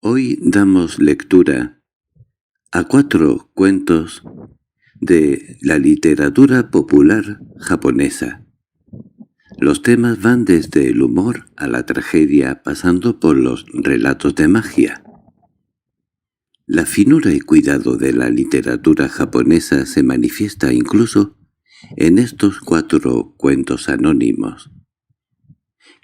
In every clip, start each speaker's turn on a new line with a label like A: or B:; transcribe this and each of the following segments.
A: Hoy damos lectura a 4 cuentos de la literatura popular japonesa. Los temas van desde el humor a la tragedia, pasando por los relatos de magia. La finura y cuidado de la literatura japonesa se manifiesta incluso en estos 4 cuentos anónimos,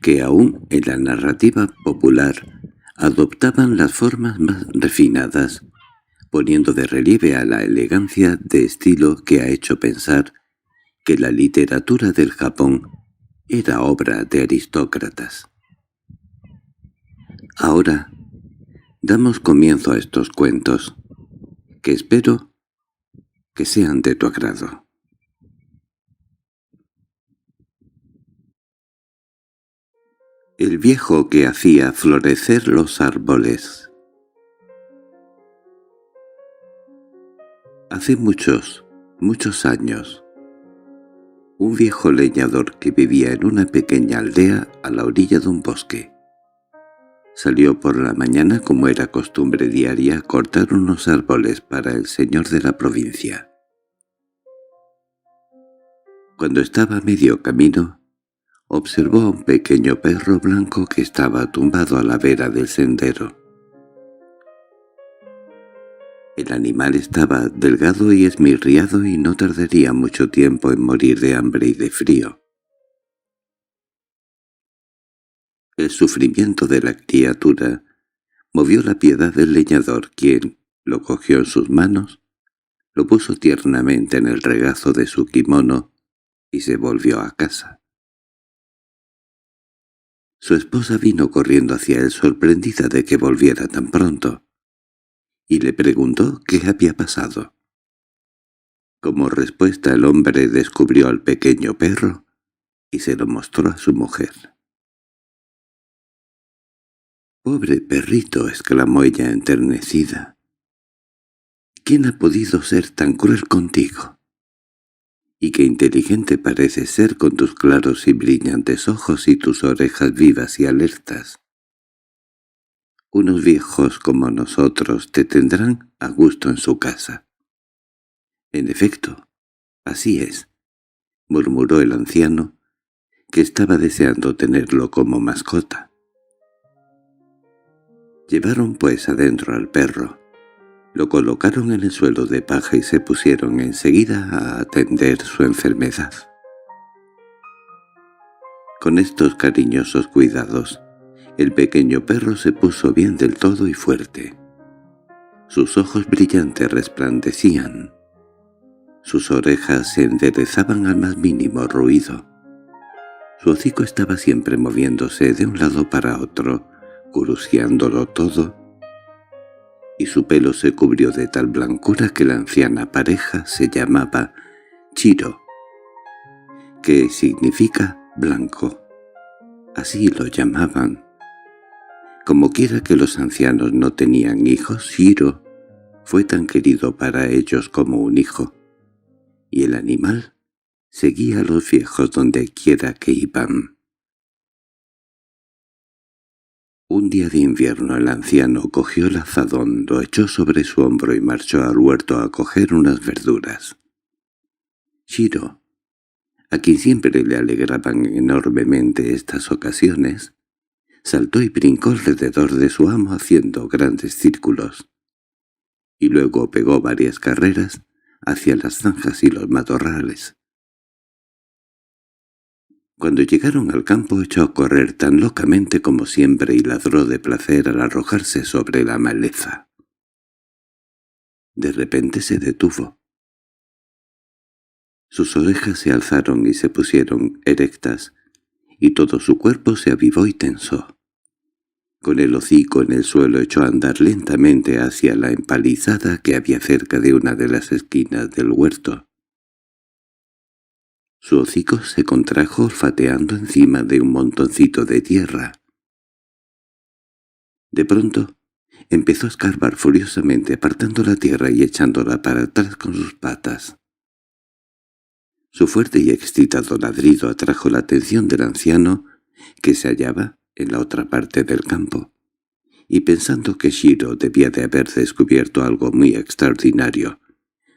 A: que aún en la narrativa popular adoptaban las formas más refinadas, poniendo de relieve a la elegancia de estilo que ha hecho pensar que la literatura del Japón era obra de aristócratas. Ahora damos comienzo a estos cuentos, que espero que sean de tu agrado. El viejo que hacía florecer los árboles. Hace muchos años, un viejo leñador que vivía en una pequeña aldea a la orilla de un bosque salió por la mañana, como era costumbre diaria, a cortar unos árboles para el señor de la provincia. Cuando estaba a medio camino, observó a un pequeño perro blanco que estaba tumbado a la vera del sendero. El animal estaba delgado y esmirriado y no tardaría mucho tiempo en morir de hambre y de frío. El sufrimiento de la criatura movió la piedad del leñador, quien lo cogió en sus manos, lo puso tiernamente en el regazo de su kimono y se volvió a casa. Su esposa vino corriendo hacia él, sorprendida de que volviera tan pronto, y le preguntó qué había pasado. Como respuesta, el hombre descubrió al pequeño perro y se lo mostró a su mujer. «Pobre perrito», exclamó ella enternecida. «¿Quién ha podido ser tan cruel contigo? Y qué inteligente pareces ser con tus claros y brillantes ojos y tus orejas vivas y alertas. Unos viejos como nosotros te tendrán a gusto en su casa». «En efecto, así es», murmuró el anciano, que estaba deseando tenerlo como mascota. Llevaron pues adentro al perro, lo colocaron en el suelo de paja y se pusieron enseguida a atender su enfermedad. Con estos cariñosos cuidados, el pequeño perro se puso bien del todo y fuerte. Sus ojos brillantes resplandecían. Sus orejas se enderezaban al más mínimo ruido. Su hocico estaba siempre moviéndose de un lado para otro, curioseándolo todo, y su pelo se cubrió de tal blancura que la anciana pareja se llamaba Chiro, que significa blanco. Así lo llamaban. Como quiera que los ancianos no tenían hijos, Chiro fue tan querido para ellos como un hijo, y el animal seguía a los viejos donde quiera que iban. Un día de invierno el anciano cogió el azadón, lo echó sobre su hombro y marchó al huerto a coger unas verduras. Shiro, a quien siempre le alegraban enormemente estas ocasiones, saltó y brincó alrededor de su amo haciendo grandes círculos, y luego pegó varias carreras hacia las zanjas y los matorrales. Cuando llegaron al campo echó a correr tan locamente como siempre y ladró de placer al arrojarse sobre la maleza. De repente se detuvo. Sus orejas se alzaron y se pusieron erectas, y todo su cuerpo se avivó y tensó. Con el hocico en el suelo echó a andar lentamente hacia la empalizada que había cerca de una de las esquinas del huerto. Su hocico se contrajo olfateando encima de un montoncito de tierra. De pronto empezó a escarbar furiosamente, apartando la tierra y echándola para atrás con sus patas. Su fuerte y excitado ladrido atrajo la atención del anciano, que se hallaba en la otra parte del campo, y pensando que Shiro debía de haber descubierto algo muy extraordinario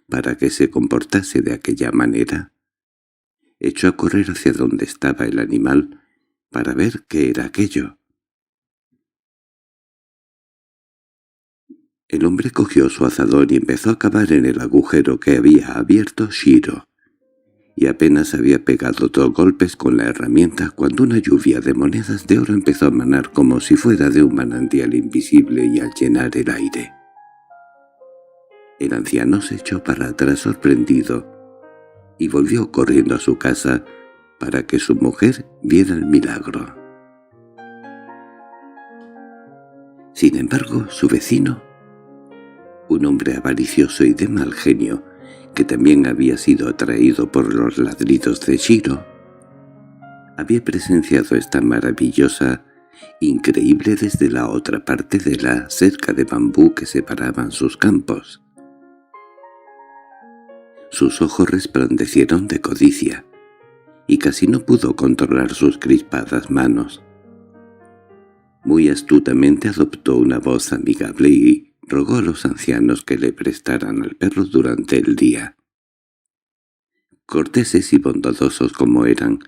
A: para que se comportase de aquella manera, echó a correr hacia donde estaba el animal para ver qué era aquello. El hombre cogió su azadón y empezó a cavar en el agujero que había abierto Shiro, y apenas había pegado 2 golpes con la herramienta cuando una lluvia de monedas de oro empezó a manar como si fuera de un manantial invisible y al llenar el aire. El anciano se echó para atrás sorprendido y volvió corriendo a su casa para que su mujer viera el milagro. Sin embargo, su vecino, un hombre avaricioso y de mal genio, que también había sido atraído por los ladridos de Shiro, había presenciado esta maravillosa, increíble desde la otra parte de la cerca de bambú que separaban sus campos. Sus ojos resplandecieron de codicia, y casi no pudo controlar sus crispadas manos. Muy astutamente adoptó una voz amigable y rogó a los ancianos que le prestaran al perro durante el día. Corteses y bondadosos como eran,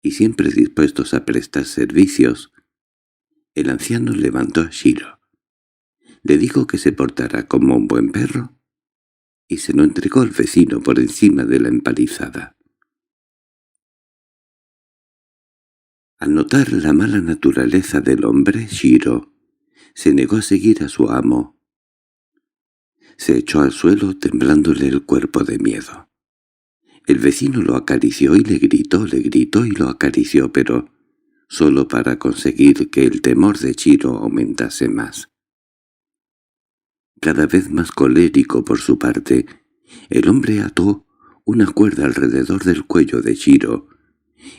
A: y siempre dispuestos a prestar servicios, el anciano levantó a Shiro. Le dijo que se portara como un buen perro, y se lo entregó al vecino por encima de la empalizada. Al notar la mala naturaleza del hombre, Shiro se negó a seguir a su amo. Se echó al suelo temblándole el cuerpo de miedo. El vecino lo acarició y le gritó y lo acarició, pero solo para conseguir que el temor de Shiro aumentase más. Cada vez más colérico por su parte, el hombre ató una cuerda alrededor del cuello de Shiro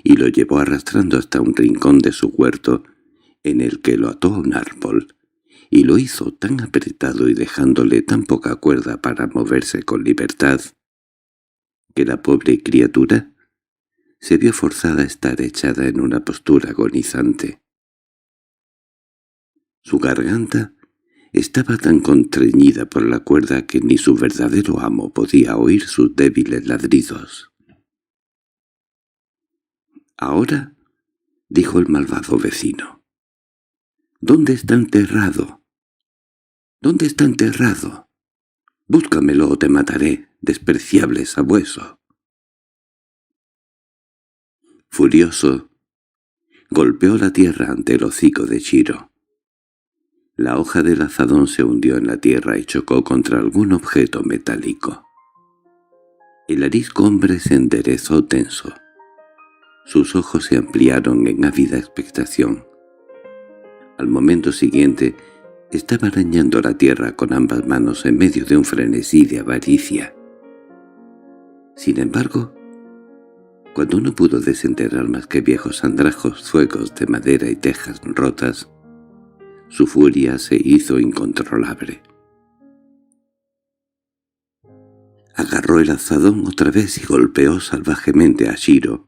A: y lo llevó arrastrando hasta un rincón de su huerto, en el que lo ató a un árbol, y lo hizo tan apretado y dejándole tan poca cuerda para moverse con libertad, que la pobre criatura se vio forzada a estar echada en una postura agonizante. Su garganta estaba tan contrañida por la cuerda que ni su verdadero amo podía oír sus débiles ladridos. «Ahora», dijo el malvado vecino, «¿dónde está enterrado? ¿Dónde está enterrado? Búscamelo o te mataré, despreciable sabueso». Furioso, golpeó la tierra ante el hocico de Shiro. La hoja del azadón se hundió en la tierra y chocó contra algún objeto metálico. El arisco hombre se enderezó tenso. Sus ojos se ampliaron en ávida expectación. Al momento siguiente, estaba arañando la tierra con ambas manos en medio de un frenesí de avaricia. Sin embargo, cuando no pudo desenterrar más que viejos andrajos, fuegos de madera y tejas rotas, su furia se hizo incontrolable. Agarró el azadón otra vez y golpeó salvajemente a Shiro,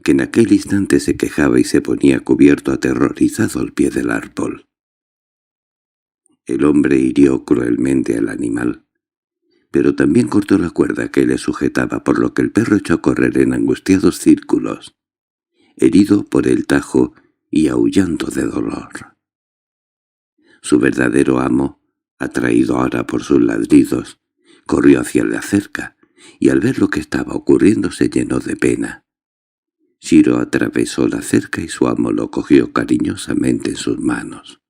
A: que en aquel instante se quejaba y se ponía cubierto aterrorizado al pie del árbol. El hombre hirió cruelmente al animal, pero también cortó la cuerda que le sujetaba, por lo que el perro echó a correr en angustiados círculos, herido por el tajo y aullando de dolor. Su verdadero amo, atraído ahora por sus ladridos, corrió hacia la cerca, y al ver lo que estaba ocurriendo se llenó de pena. Shiro atravesó la cerca y su amo lo cogió cariñosamente en sus manos.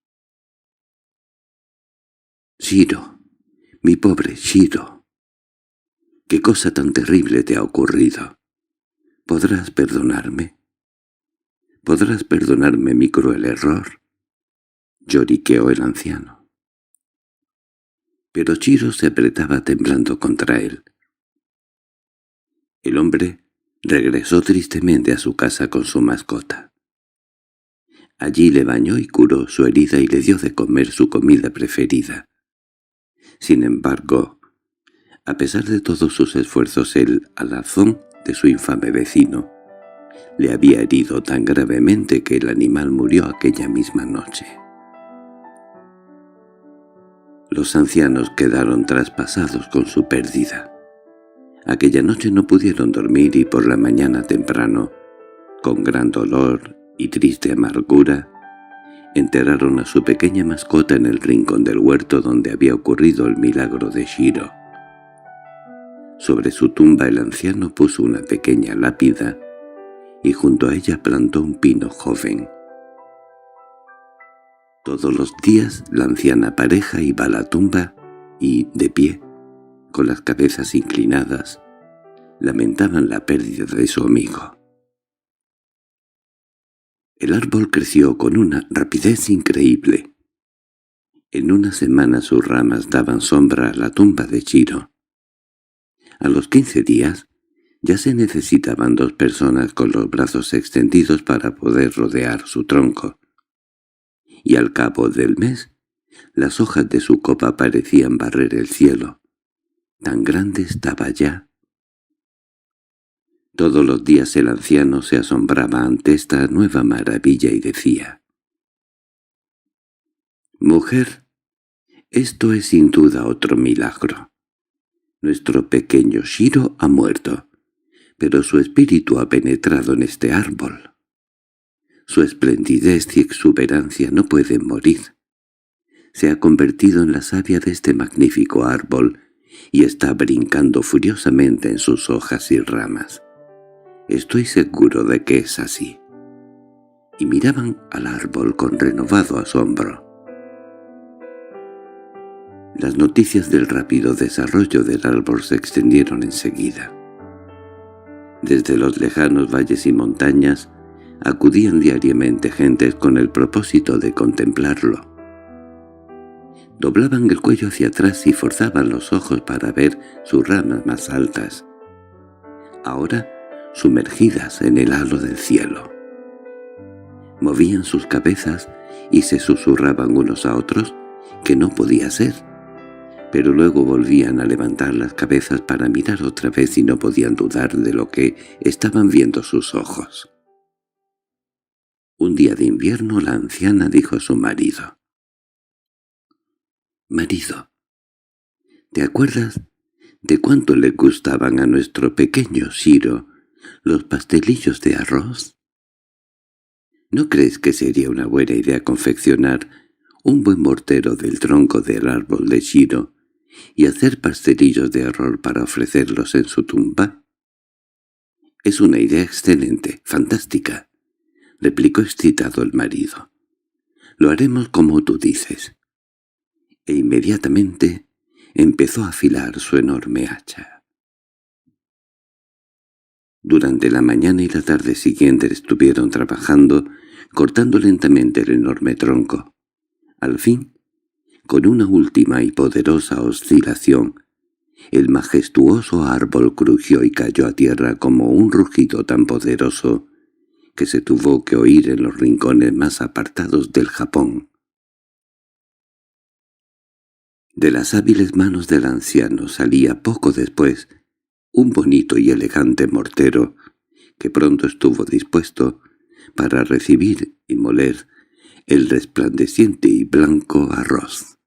A: «Shiro, mi pobre Shiro, ¿qué cosa tan terrible te ha ocurrido? ¿Podrás perdonarme? ¿Podrás perdonarme mi cruel error?», lloriqueó el anciano. Pero Shiro se apretaba temblando contra él. El hombre regresó tristemente a su casa con su mascota. Allí le bañó y curó su herida y le dio de comer su comida preferida. Sin embargo, a pesar de todos sus esfuerzos, el alazón de su infame vecino le había herido tan gravemente que el animal murió aquella misma noche. Los ancianos quedaron traspasados con su pérdida. Aquella noche no pudieron dormir y por la mañana temprano, con gran dolor y triste amargura, enterraron a su pequeña mascota en el rincón del huerto donde había ocurrido el milagro de Shiro. Sobre su tumba el anciano puso una pequeña lápida y junto a ella plantó un pino joven. Todos los días la anciana pareja iba a la tumba y, de pie, con las cabezas inclinadas, lamentaban la pérdida de su amigo. El árbol creció con una rapidez increíble. En una semana sus ramas daban sombra a la tumba de Shiro. A los 15 días ya se necesitaban 2 personas con los brazos extendidos para poder rodear su tronco. Y al cabo del mes, las hojas de su copa parecían barrer el cielo. Tan grande estaba ya. Todos los días el anciano se asombraba ante esta nueva maravilla y decía: «Mujer, esto es sin duda otro milagro. Nuestro pequeño Shiro ha muerto, pero su espíritu ha penetrado en este árbol. Su esplendidez y exuberancia no pueden morir. Se ha convertido en la savia de este magnífico árbol y está brincando furiosamente en sus hojas y ramas. Estoy seguro de que es así». Y miraban al árbol con renovado asombro. Las noticias del rápido desarrollo del árbol se extendieron enseguida. Desde los lejanos valles y montañas acudían diariamente gentes con el propósito de contemplarlo. Doblaban el cuello hacia atrás y forzaban los ojos para ver sus ramas más altas, ahora sumergidas en el halo del cielo. Movían sus cabezas y se susurraban unos a otros que no podía ser, pero luego volvían a levantar las cabezas para mirar otra vez y no podían dudar de lo que estaban viendo sus ojos. Un día de invierno la anciana dijo a su marido: «Marido, ¿te acuerdas de cuánto le gustaban a nuestro pequeño Shiro los pastelillos de arroz? ¿No crees que sería una buena idea confeccionar un buen mortero del tronco del árbol de Shiro y hacer pastelillos de arroz para ofrecerlos en su tumba?» «Es una idea excelente, fantástica», replicó excitado el marido. «Lo haremos como tú dices». E inmediatamente empezó a afilar su enorme hacha. Durante la mañana y la tarde siguiente estuvieron trabajando, cortando lentamente el enorme tronco. Al fin, con una última y poderosa oscilación, el majestuoso árbol crujió y cayó a tierra como un rugido tan poderoso que se tuvo que oír en los rincones más apartados del Japón. De las hábiles manos del anciano salía poco después un bonito y elegante mortero que pronto estuvo dispuesto para recibir y moler el resplandeciente y blanco arroz.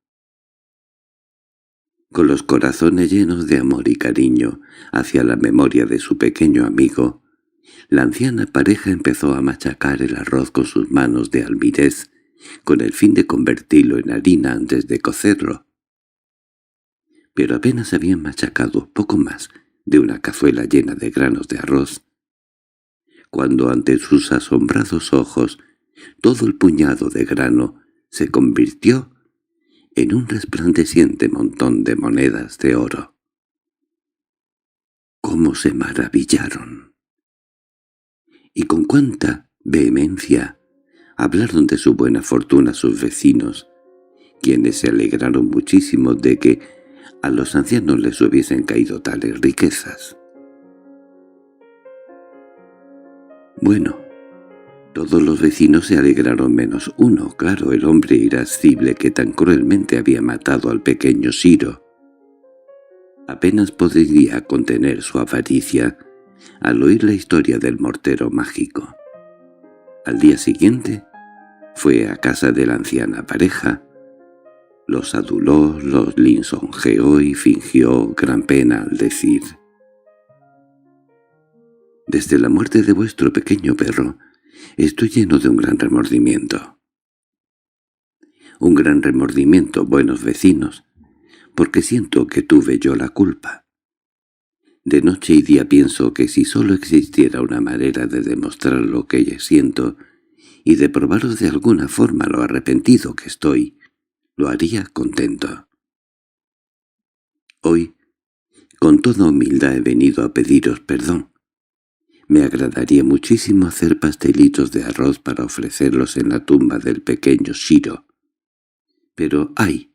A: Con los corazones llenos de amor y cariño hacia la memoria de su pequeño amigo, la anciana pareja empezó a machacar el arroz con sus manos de almirez, con el fin de convertirlo en harina antes de cocerlo. Pero apenas habían machacado poco más de una cazuela llena de granos de arroz, cuando ante sus asombrados ojos todo el puñado de grano se convirtió en un resplandeciente montón de monedas de oro. ¡Cómo se maravillaron! Y con cuánta vehemencia hablaron de su buena fortuna sus vecinos, quienes se alegraron muchísimo de que a los ancianos les hubiesen caído tales riquezas. Bueno, todos los vecinos se alegraron menos uno, claro, el hombre irascible que tan cruelmente había matado al pequeño Shiro. Apenas podría contener su avaricia al oír la historia del mortero mágico. Al día siguiente fue a casa de la anciana pareja, Los aduló, los lisonjeó y fingió gran pena al decir: «Desde la muerte de vuestro pequeño perro, estoy lleno de un gran remordimiento. Un gran remordimiento, buenos vecinos, porque siento que tuve yo la culpa. De noche y día pienso que si solo existiera una manera de demostrar lo que siento y de probaros de alguna forma lo arrepentido que estoy, lo haría contento. Hoy, con toda humildad he venido a pediros perdón. Me agradaría muchísimo hacer pastelitos de arroz para ofrecerlos en la tumba del pequeño Shiro. Pero ¡ay!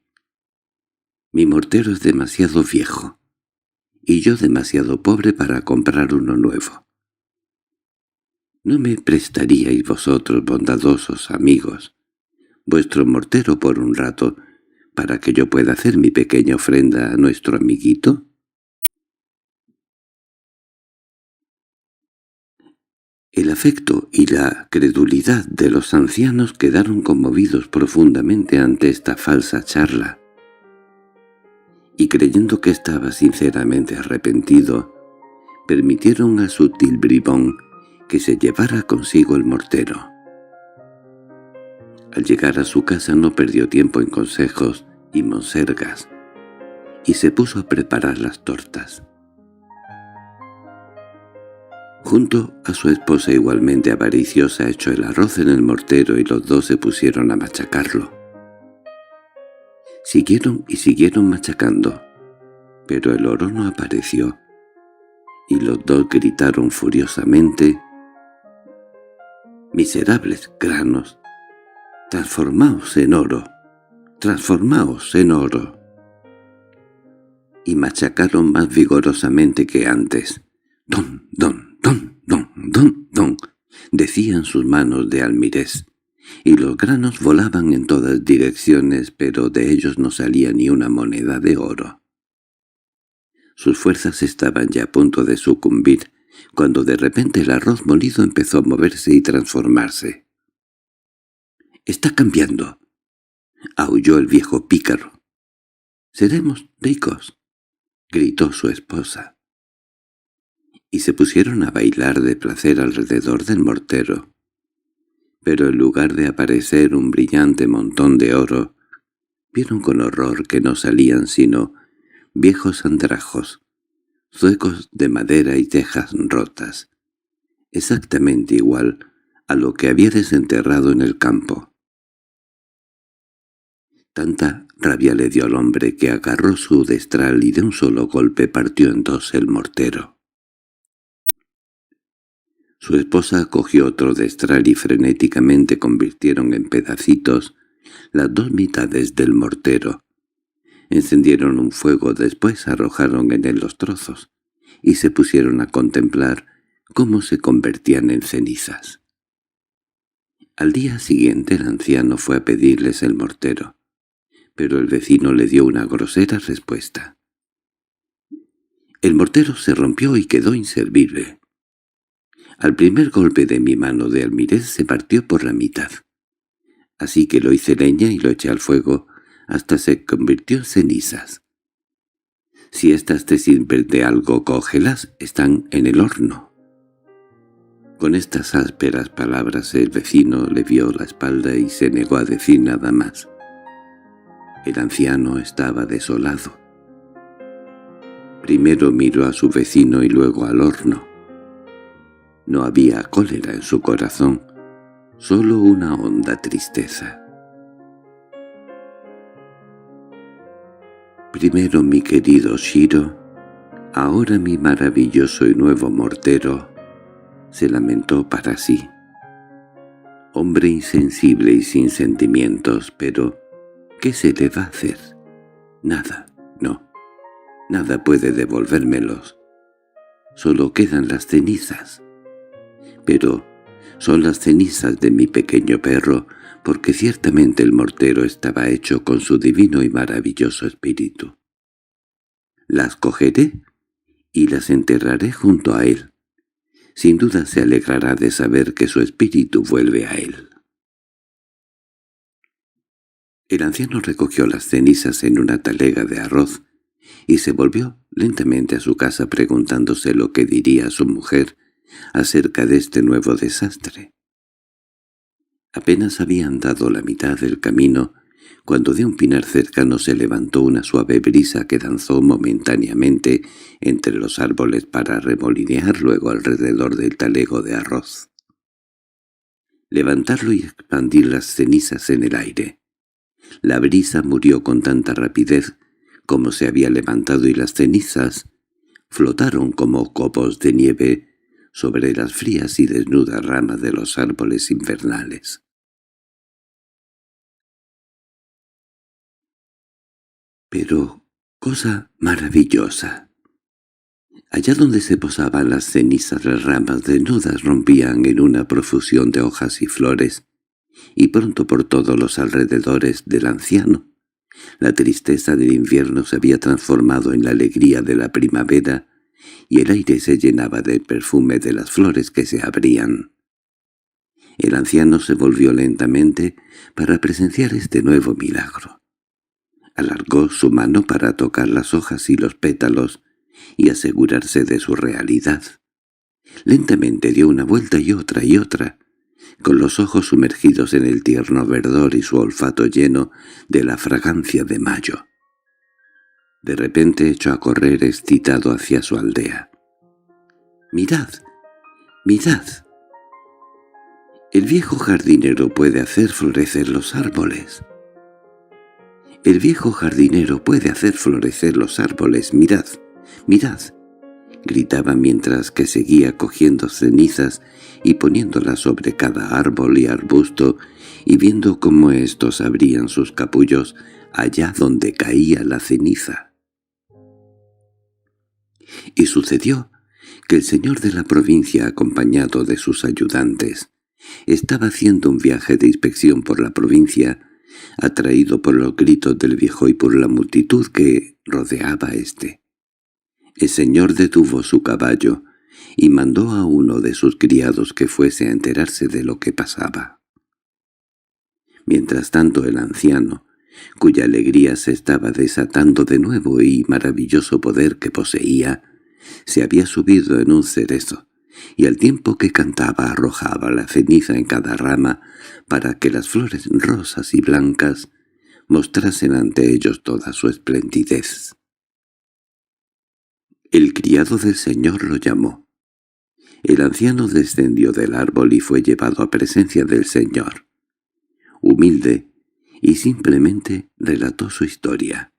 A: Mi mortero es demasiado viejo, y yo demasiado pobre para comprar uno nuevo. ¿No me prestaríais vosotros, bondadosos amigos, vuestro mortero por un rato, para que yo pueda hacer mi pequeña ofrenda a nuestro amiguito?» El afecto y la credulidad de los ancianos quedaron conmovidos profundamente ante esta falsa charla, y creyendo que estaba sinceramente arrepentido, permitieron a sutil bribón que se llevara consigo el mortero. Al llegar a su casa no perdió tiempo en consejos y monsergas, y se puso a preparar las tortas. Junto a su esposa igualmente avariciosa echó el arroz en el mortero y los dos se pusieron a machacarlo. Siguieron y siguieron machacando, pero el oro no apareció, y los dos gritaron furiosamente: «¡Miserables granos! ¡Transformaos en oro! ¡Transformaos en oro!» Y machacaron más vigorosamente que antes. «¡Don, don, don, don, don, don!», decían sus manos de almirez, y los granos volaban en todas direcciones, pero de ellos no salía ni una moneda de oro. Sus fuerzas estaban ya a punto de sucumbir, cuando de repente el arroz molido empezó a moverse y transformarse. «¡Está cambiando!», aulló el viejo pícaro. «¡Seremos ricos!», gritó su esposa. Y se pusieron a bailar de placer alrededor del mortero. Pero en lugar de aparecer un brillante montón de oro, vieron con horror que no salían sino viejos andrajos, zuecos de madera y tejas rotas, exactamente igual a lo que había desenterrado en el campo. Tanta rabia le dio al hombre que agarró su destral y de un solo golpe partió en dos el mortero. Su esposa cogió otro destral y frenéticamente convirtieron en pedacitos las dos mitades del mortero. Encendieron un fuego, después arrojaron en él los trozos, y se pusieron a contemplar cómo se convertían en cenizas. Al día siguiente el anciano fue a pedirles el mortero, pero el vecino le dio una grosera respuesta. El mortero se rompió y quedó inservible. Al primer golpe de mi mano de almirez se partió por la mitad. Así que lo hice leña y lo eché al fuego hasta se convirtió en cenizas. Si éstas te sirven de algo, cógelas, están en el horno. Con estas ásperas palabras el vecino le vio la espalda y se negó a decir nada más. El anciano estaba desolado. Primero miró a su vecino y luego al horno. No había cólera en su corazón, solo una honda tristeza. «Primero mi querido Shiro, ahora mi maravilloso y nuevo mortero», se lamentó para sí. Hombre insensible y sin sentimientos, pero ¿qué se le va a hacer? Nada, no, nada puede devolvérmelos. Solo quedan las cenizas. Pero son las cenizas de mi pequeño perro, porque ciertamente el mortero estaba hecho con su divino y maravilloso espíritu. Las cogeré y las enterraré junto a él. Sin duda se alegrará de saber que su espíritu vuelve a él. El anciano recogió las cenizas en una talega de arroz y se volvió lentamente a su casa preguntándose lo que diría su mujer acerca de este nuevo desastre. Apenas había andado la mitad del camino cuando de un pinar cercano se levantó una suave brisa que danzó momentáneamente entre los árboles para remolinear luego alrededor del talego de arroz. Levantarlo y expandir las cenizas en el aire. La brisa murió con tanta rapidez como se había levantado y las cenizas flotaron como copos de nieve sobre las frías y desnudas ramas de los árboles invernales. Pero, cosa maravillosa, allá donde se posaban las cenizas las ramas desnudas rompían en una profusión de hojas y flores, y pronto por todos los alrededores del anciano la tristeza del invierno se había transformado en la alegría de la primavera, y el aire se llenaba del perfume de las flores que se abrían. El anciano se volvió lentamente para presenciar este nuevo milagro. Alargó su mano para tocar las hojas y los pétalos y asegurarse de su realidad. Lentamente dio una vuelta y otra, con los ojos sumergidos en el tierno verdor y su olfato lleno de la fragancia de mayo. De repente echó a correr excitado hacia su aldea. «¡Mirad! ¡Mirad! El viejo jardinero puede hacer florecer los árboles. El viejo jardinero puede hacer florecer los árboles. Mirad, mirad», gritaba mientras que seguía cogiendo cenizas y poniéndolas sobre cada árbol y arbusto y viendo cómo éstos abrían sus capullos allá donde caía la ceniza. Y sucedió que el señor de la provincia, acompañado de sus ayudantes, estaba haciendo un viaje de inspección por la provincia, atraído por los gritos del viejo y por la multitud que rodeaba a éste. El señor detuvo su caballo y mandó a uno de sus criados que fuese a enterarse de lo que pasaba. Mientras tanto el anciano, cuya alegría se estaba desatando de nuevo y maravilloso poder que poseía, se había subido en un cerezo, y al tiempo que cantaba arrojaba la ceniza en cada rama para que las flores rosas y blancas mostrasen ante ellos toda su esplendidez. El criado del señor lo llamó. El anciano descendió del árbol y fue llevado a presencia del señor. Humilde y simplemente relató su historia,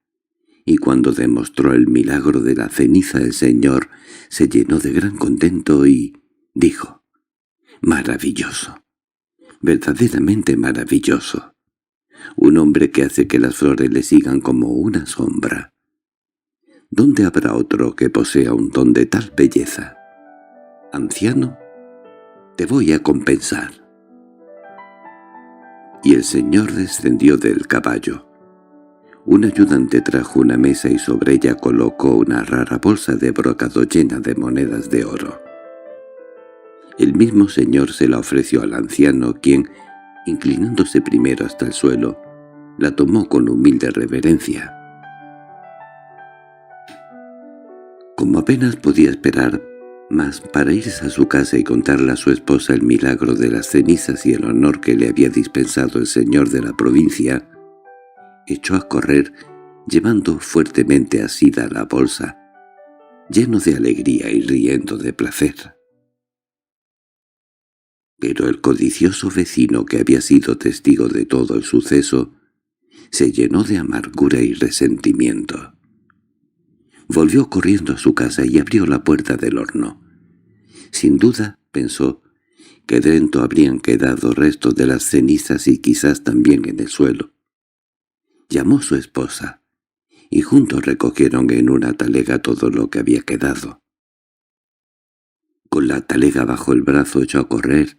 A: y cuando demostró el milagro de la ceniza el señor se llenó de gran contento y dijo: «Maravilloso, verdaderamente maravilloso. Un hombre que hace que las flores le sigan como una sombra. ¿Dónde habrá otro que posea un don de tal belleza? Anciano, te voy a compensar». Y el señor descendió del caballo. Un ayudante trajo una mesa y sobre ella colocó una rara bolsa de brocado llena de monedas de oro. El mismo señor se la ofreció al anciano, quien, inclinándose primero hasta el suelo, la tomó con humilde reverencia. Como apenas podía esperar más para irse a su casa y contarle a su esposa el milagro de las cenizas y el honor que le había dispensado el señor de la provincia, echó a correr llevando fuertemente asida la bolsa, lleno de alegría y riendo de placer. Pero el codicioso vecino, que había sido testigo de todo el suceso, se llenó de amargura y resentimiento. Volvió corriendo a su casa y abrió la puerta del horno. Sin duda, pensó, que dentro habrían quedado restos de las cenizas y quizás también en el suelo. Llamó a su esposa, y juntos recogieron en una talega todo lo que había quedado. Con la talega bajo el brazo echó a correr,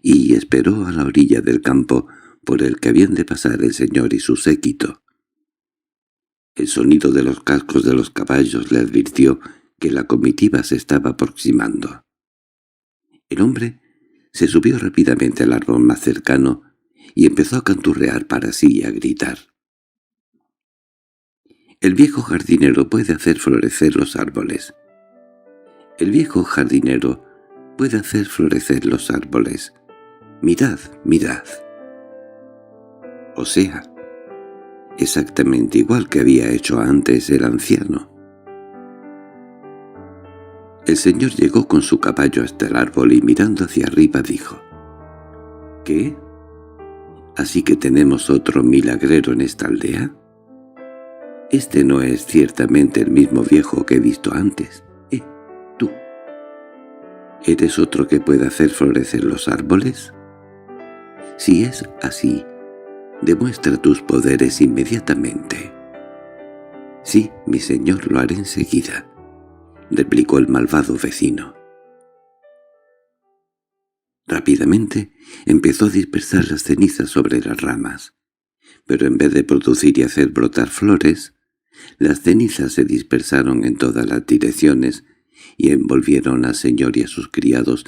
A: y esperó a la orilla del campo por el que habían de pasar el señor y su séquito. El sonido de los cascos de los caballos le advirtió que la comitiva se estaba aproximando. El hombre se subió rápidamente al árbol más cercano y empezó a canturrear para sí y a gritar. «El viejo jardinero puede hacer florecer los árboles. El viejo jardinero puede hacer florecer los árboles. Mirad, mirad». O sea, exactamente igual que había hecho antes el anciano. El señor llegó con su caballo hasta el árbol y mirando hacia arriba dijo: «¿Qué? ¿Así que tenemos otro milagrero en esta aldea? Este no es ciertamente el mismo viejo que he visto antes. Tú, ¿eres otro que puede hacer florecer los árboles? Si es así, demuestra tus poderes inmediatamente». «Sí, mi señor, lo haré enseguida», replicó el malvado vecino. Rápidamente empezó a dispersar las cenizas sobre las ramas, pero en vez de producir y hacer brotar flores, las cenizas se dispersaron en todas las direcciones y envolvieron al señor y a sus criados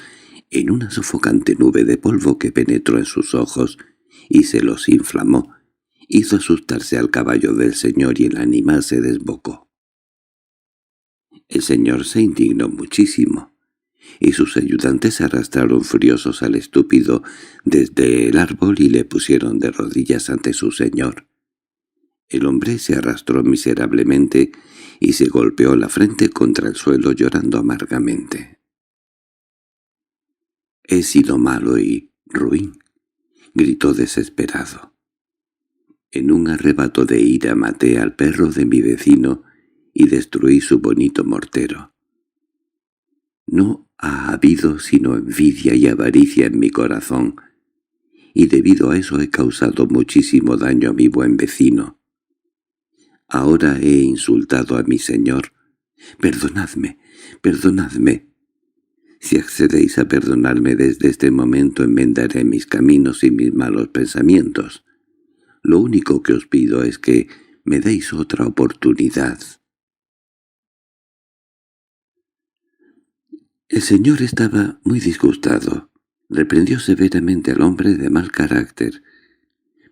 A: en una sofocante nube de polvo que penetró en sus ojos y se los inflamó. Hizo asustarse al caballo del señor y el animal se desbocó. El señor se indignó muchísimo, y sus ayudantes arrastraron furiosos al estúpido desde el árbol y le pusieron de rodillas ante su señor. El hombre se arrastró miserablemente y se golpeó la frente contra el suelo llorando amargamente. «He sido malo y ruin», gritó desesperado. «En un arrebato de ira maté al perro de mi vecino y destruí su bonito mortero. No ha habido sino envidia y avaricia en mi corazón, y debido a eso he causado muchísimo daño a mi buen vecino. Ahora he insultado a mi señor. Perdonadme, perdonadme. Si accedéis a perdonarme desde este momento enmendaré mis caminos y mis malos pensamientos. Lo único que os pido es que me deis otra oportunidad». El señor estaba muy disgustado. Reprendió severamente al hombre de mal carácter,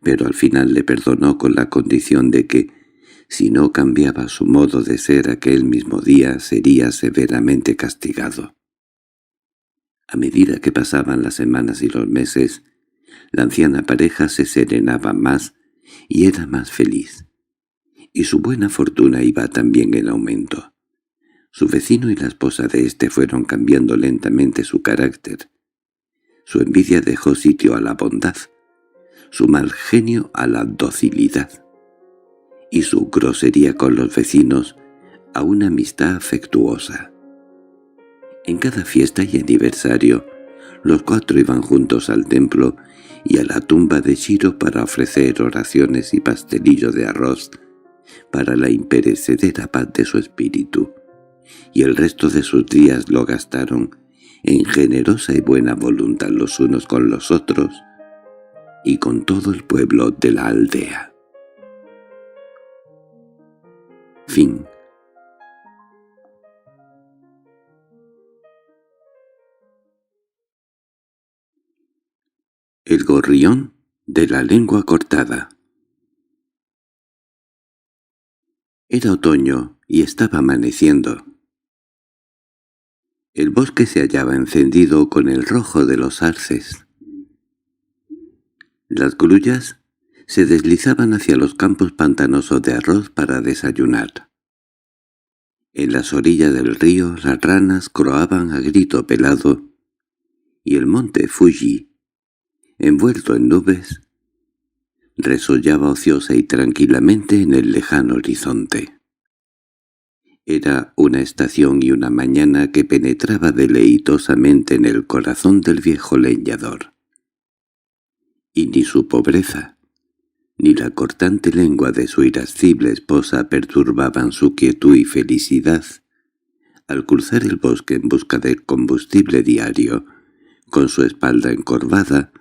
A: pero al final le perdonó con la condición de que, si no cambiaba su modo de ser aquel mismo día, sería severamente castigado. A medida que pasaban las semanas y los meses, la anciana pareja se serenaba más y era más feliz, y su buena fortuna iba también en aumento. Su vecino y la esposa de éste fueron cambiando lentamente su carácter. Su envidia dejó sitio a la bondad, su mal genio a la docilidad, y su grosería con los vecinos a una amistad afectuosa. En cada fiesta y aniversario, los cuatro iban juntos al templo y a la tumba de Shiro para ofrecer oraciones y pastelillo de arroz para la imperecedera paz de su espíritu, y el resto de sus días lo gastaron en generosa y buena voluntad los unos con los otros y con todo el pueblo de la aldea. Fin. El gorrión de la lengua cortada. Era otoño y estaba amaneciendo. El bosque se hallaba encendido con el rojo de los arces. Las grullas se deslizaban hacia los campos pantanosos de arroz para desayunar. En las orillas del río las ranas croaban a grito pelado, y el monte Fuji, envuelto en nubes, resollaba ociosa y tranquilamente en el lejano horizonte. Era una estación y una mañana que penetraba deleitosamente en el corazón del viejo leñador. Y ni su pobreza, ni la cortante lengua de su irascible esposa perturbaban su quietud y felicidad. Al cruzar el bosque en busca de combustible diario, con su espalda encorvada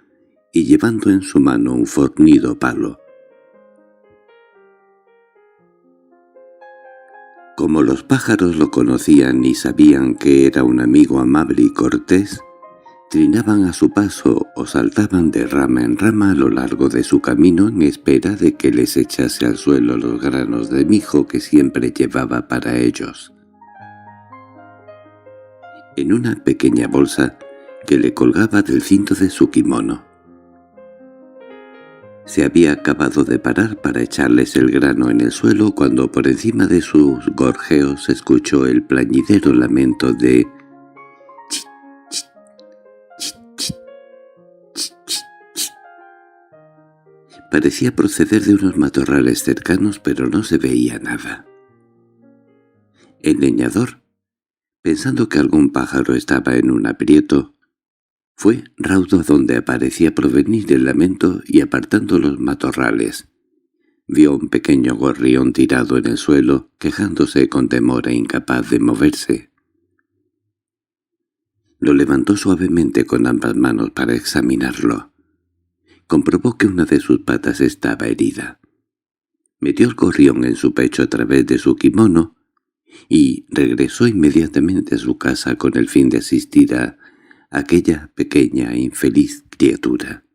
A: y llevando en su mano un fornido palo. Como los pájaros lo conocían y sabían que era un amigo amable y cortés, Trinaban a su paso o saltaban de rama en rama a lo largo de su camino en espera de que les echase al suelo los granos de mijo que siempre llevaba para ellos, en una pequeña bolsa que le colgaba del cinto de su kimono. Se había acabado de parar para echarles el grano en el suelo cuando por encima de sus gorjeos escuchó el plañidero lamento de «chi, chi, chi, chi, chi, chi, chi». Parecía proceder de unos matorrales cercanos, pero no se veía nada. El leñador, pensando que algún pájaro estaba en un aprieto, fue raudo a donde parecía provenir el lamento y apartando los matorrales, vio un pequeño gorrión tirado en el suelo, quejándose con temor e incapaz de moverse. Lo levantó suavemente con ambas manos para examinarlo. Comprobó que una de sus patas estaba herida. Metió el gorrión en su pecho a través de su kimono y regresó inmediatamente a su casa con el fin de asistir a aquella pequeña e infeliz criatura.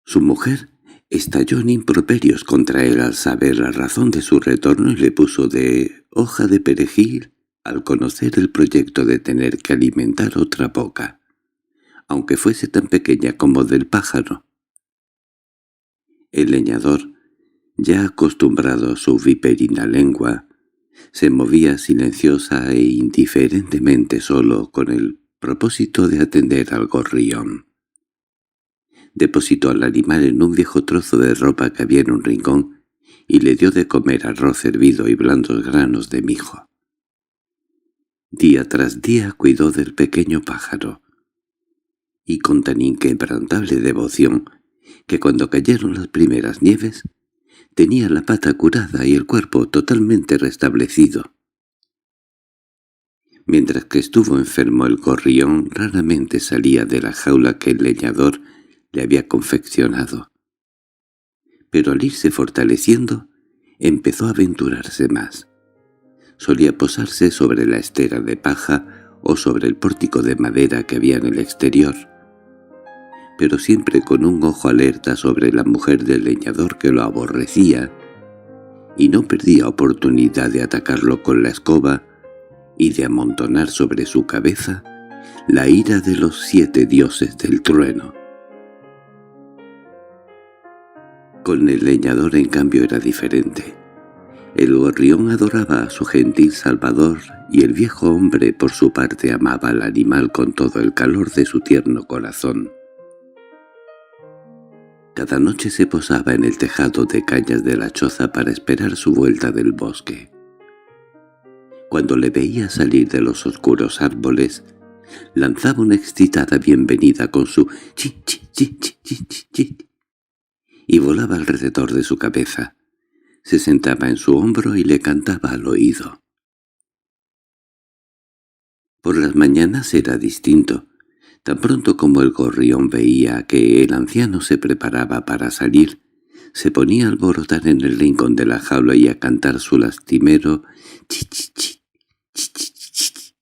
A: Su mujer estalló en improperios contra él al saber la razón de su retorno y le puso de hoja de perejil al conocer el proyecto de tener que alimentar otra boca, aunque fuese tan pequeña como del pájaro. El leñador, ya acostumbrado a su viperina lengua, se movía silenciosa e indiferentemente solo con el propósito de atender al gorrión. Depositó al animal en un viejo trozo de ropa que había en un rincón y le dio de comer arroz hervido y blandos granos de mijo. Día tras día cuidó del pequeño pájaro, y con tan inquebrantable devoción que cuando cayeron las primeras nieves tenía la pata curada y el cuerpo totalmente restablecido. Mientras que estuvo enfermo el gorrión raramente salía de la jaula que el leñador le había confeccionado. Pero al irse fortaleciendo, empezó a aventurarse más. Solía posarse sobre la estera de paja o sobre el pórtico de madera que había en el exterior, pero siempre con un ojo alerta sobre la mujer del leñador que lo aborrecía, y no perdía oportunidad de atacarlo con la escoba y de amontonar sobre su cabeza la ira de los 7 dioses del trueno. Con el leñador, en cambio, era diferente. El gorrión adoraba a su gentil salvador y el viejo hombre, por su parte, amaba al animal con todo el calor de su tierno corazón. Cada noche se posaba en el tejado de cañas de la choza para esperar su vuelta del bosque. Cuando le veía salir de los oscuros árboles, lanzaba una excitada bienvenida con su chi chi chi chi chi chi chi y volaba alrededor de su cabeza. Se sentaba en su hombro y le cantaba al oído. Por las mañanas era distinto. Tan pronto como el gorrión veía que el anciano se preparaba para salir, se ponía a alborotar en el rincón de la jaula y a cantar su lastimero chi chi chi chi chi chi chi.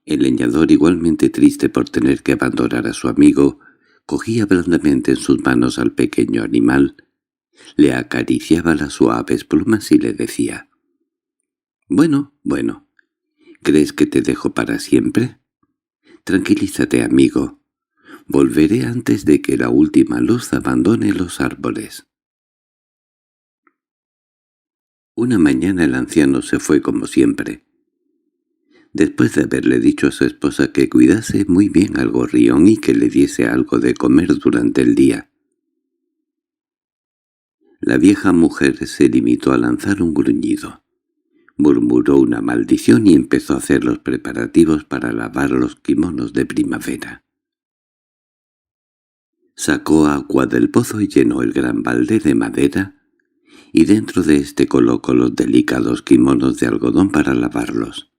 A: El leñador, igualmente triste por tener que abandonar a su amigo, cogía blandamente en sus manos al pequeño animal, le acariciaba las suaves plumas y le decía: «Bueno, bueno, ¿crees que te dejo para siempre? Tranquilízate, amigo. Volveré antes de que la última luz abandone los árboles». Una mañana el anciano se fue como siempre, después de haberle dicho a su esposa que cuidase muy bien al gorrión y que le diese algo de comer durante el día. La vieja mujer se limitó a lanzar un gruñido. Murmuró una maldición y empezó a hacer los preparativos para lavar los kimonos de primavera. Sacó agua del pozo y llenó el gran balde de madera, y dentro de éste colocó los delicados kimonos de algodón para lavarlos.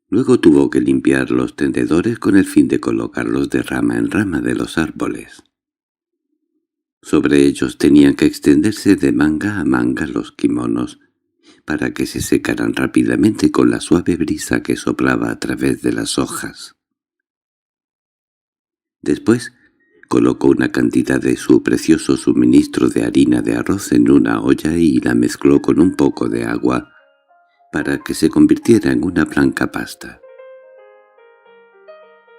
A: Luego tuvo que limpiar los tendedores con el fin de colocarlos de rama en rama de los árboles. Sobre ellos tenían que extenderse de manga a manga los kimonos, para que se secaran rápidamente con la suave brisa que soplaba a través de las hojas. Después colocó una cantidad de su precioso suministro de harina de arroz en una olla y la mezcló con un poco de agua para que se convirtiera en una blanca pasta.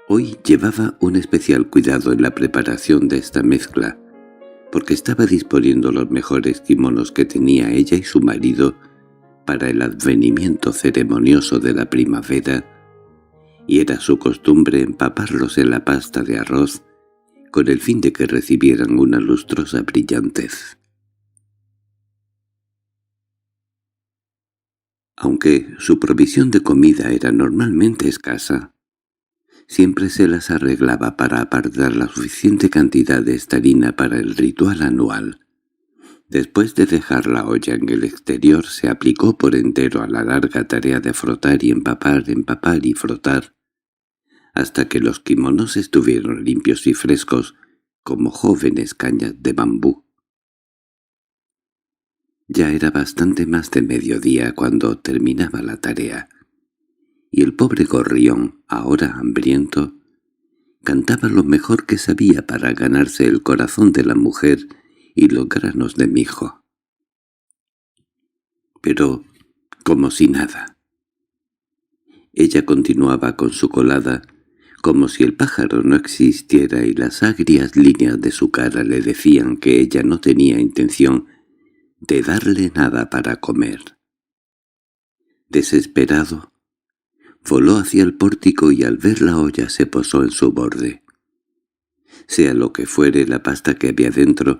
A: Hoy llevaba un especial cuidado en la preparación de esta mezcla, porque estaba disponiendo los mejores kimonos que tenía ella y su marido para el advenimiento ceremonioso de la primavera, y era su costumbre empaparlos en la pasta de arroz con el fin de que recibieran una lustrosa brillantez. Aunque su provisión de comida era normalmente escasa, siempre se las arreglaba para apartar la suficiente cantidad de esta harina para el ritual anual. Después de dejar la olla en el exterior, se aplicó por entero a la larga tarea de frotar y empapar y frotar, hasta que los kimonos estuvieron limpios y frescos como jóvenes cañas de bambú. Ya era bastante más de mediodía cuando terminaba la tarea, y el pobre gorrión, ahora hambriento, cantaba lo mejor que sabía para ganarse el corazón de la mujer y los granos de mijo. Pero como si nada. Ella continuaba con su colada, como si el pájaro no existiera, y las agrias líneas de su cara le decían que ella no tenía intención de darle nada para comer. Desesperado, voló hacia el pórtico y al ver la olla se posó en su borde. Sea lo que fuere, la pasta que había dentro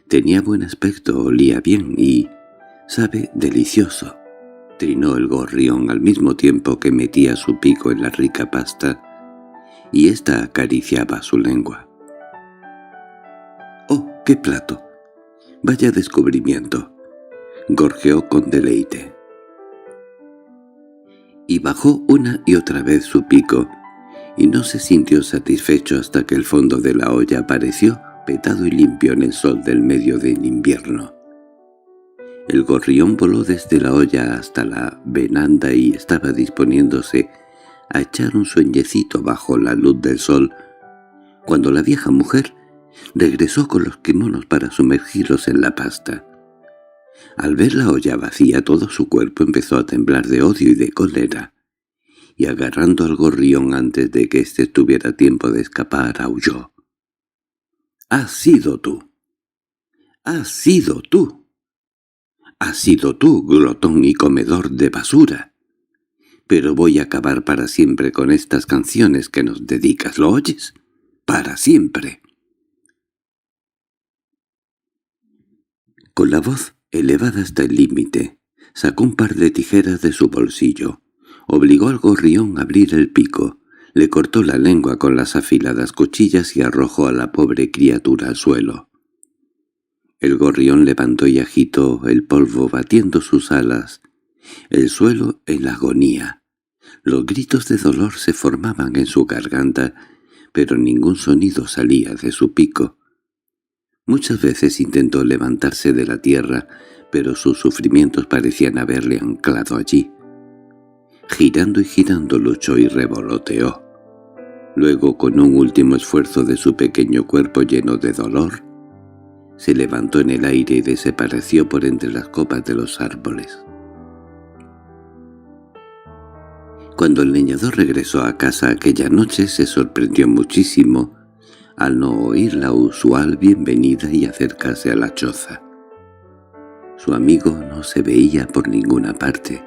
A: tenía buen aspecto, olía bien y, sabe, delicioso. Trinó el gorrión al mismo tiempo que metía su pico en la rica pasta, y ésta acariciaba su lengua. —¡Oh, qué plato! ¡Vaya descubrimiento! —gorjeó con deleite. Y bajó una y otra vez su pico, y no se sintió satisfecho hasta que el fondo de la olla apareció petado y limpio en el sol del medio del invierno. El gorrión voló desde la olla hasta la venanda y estaba disponiéndose a echar un sueñecito bajo la luz del sol, cuando la vieja mujer regresó con los kimonos para sumergirlos en la pasta. Al ver la olla vacía, todo su cuerpo empezó a temblar de odio y de cólera, y agarrando al gorrión antes de que éste tuviera tiempo de escapar, aulló. —¡Has sido tú! ¡Has sido tú! ¡Has sido tú, glotón y comedor de basura! Pero voy a acabar para siempre con estas canciones que nos dedicas, ¿lo oyes? ¡Para siempre! Con la voz elevada hasta el límite, sacó un par de tijeras de su bolsillo, obligó al gorrión a abrir el pico, le cortó la lengua con las afiladas cuchillas y arrojó a la pobre criatura al suelo. El gorrión levantó y agitó el polvo batiendo sus alas, el suelo en la agonía. Los gritos de dolor se formaban en su garganta, pero ningún sonido salía de su pico. Muchas veces intentó levantarse de la tierra, pero sus sufrimientos parecían haberle anclado allí. Girando y girando luchó y revoloteó. Luego, con un último esfuerzo de su pequeño cuerpo lleno de dolor, se levantó en el aire y desapareció por entre las copas de los árboles. Cuando el leñador regresó a casa aquella noche se sorprendió muchísimo al no oír la usual bienvenida y acercarse a la choza. Su amigo no se veía por ninguna parte,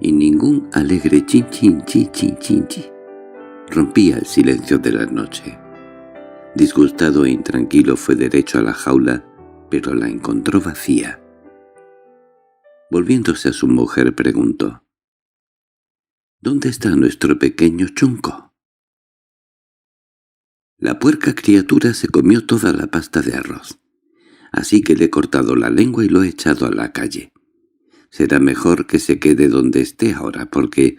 A: y ningún alegre chin chin chin chin chin chin rompía el silencio de la noche. Disgustado e intranquilo fue derecho a la jaula, pero la encontró vacía. Volviéndose a su mujer preguntó: —¿Dónde está nuestro pequeño Chunco? La puerca criatura se comió toda la pasta de arroz, así que le he cortado la lengua y lo he echado a la calle. Será mejor que se quede donde esté ahora, porque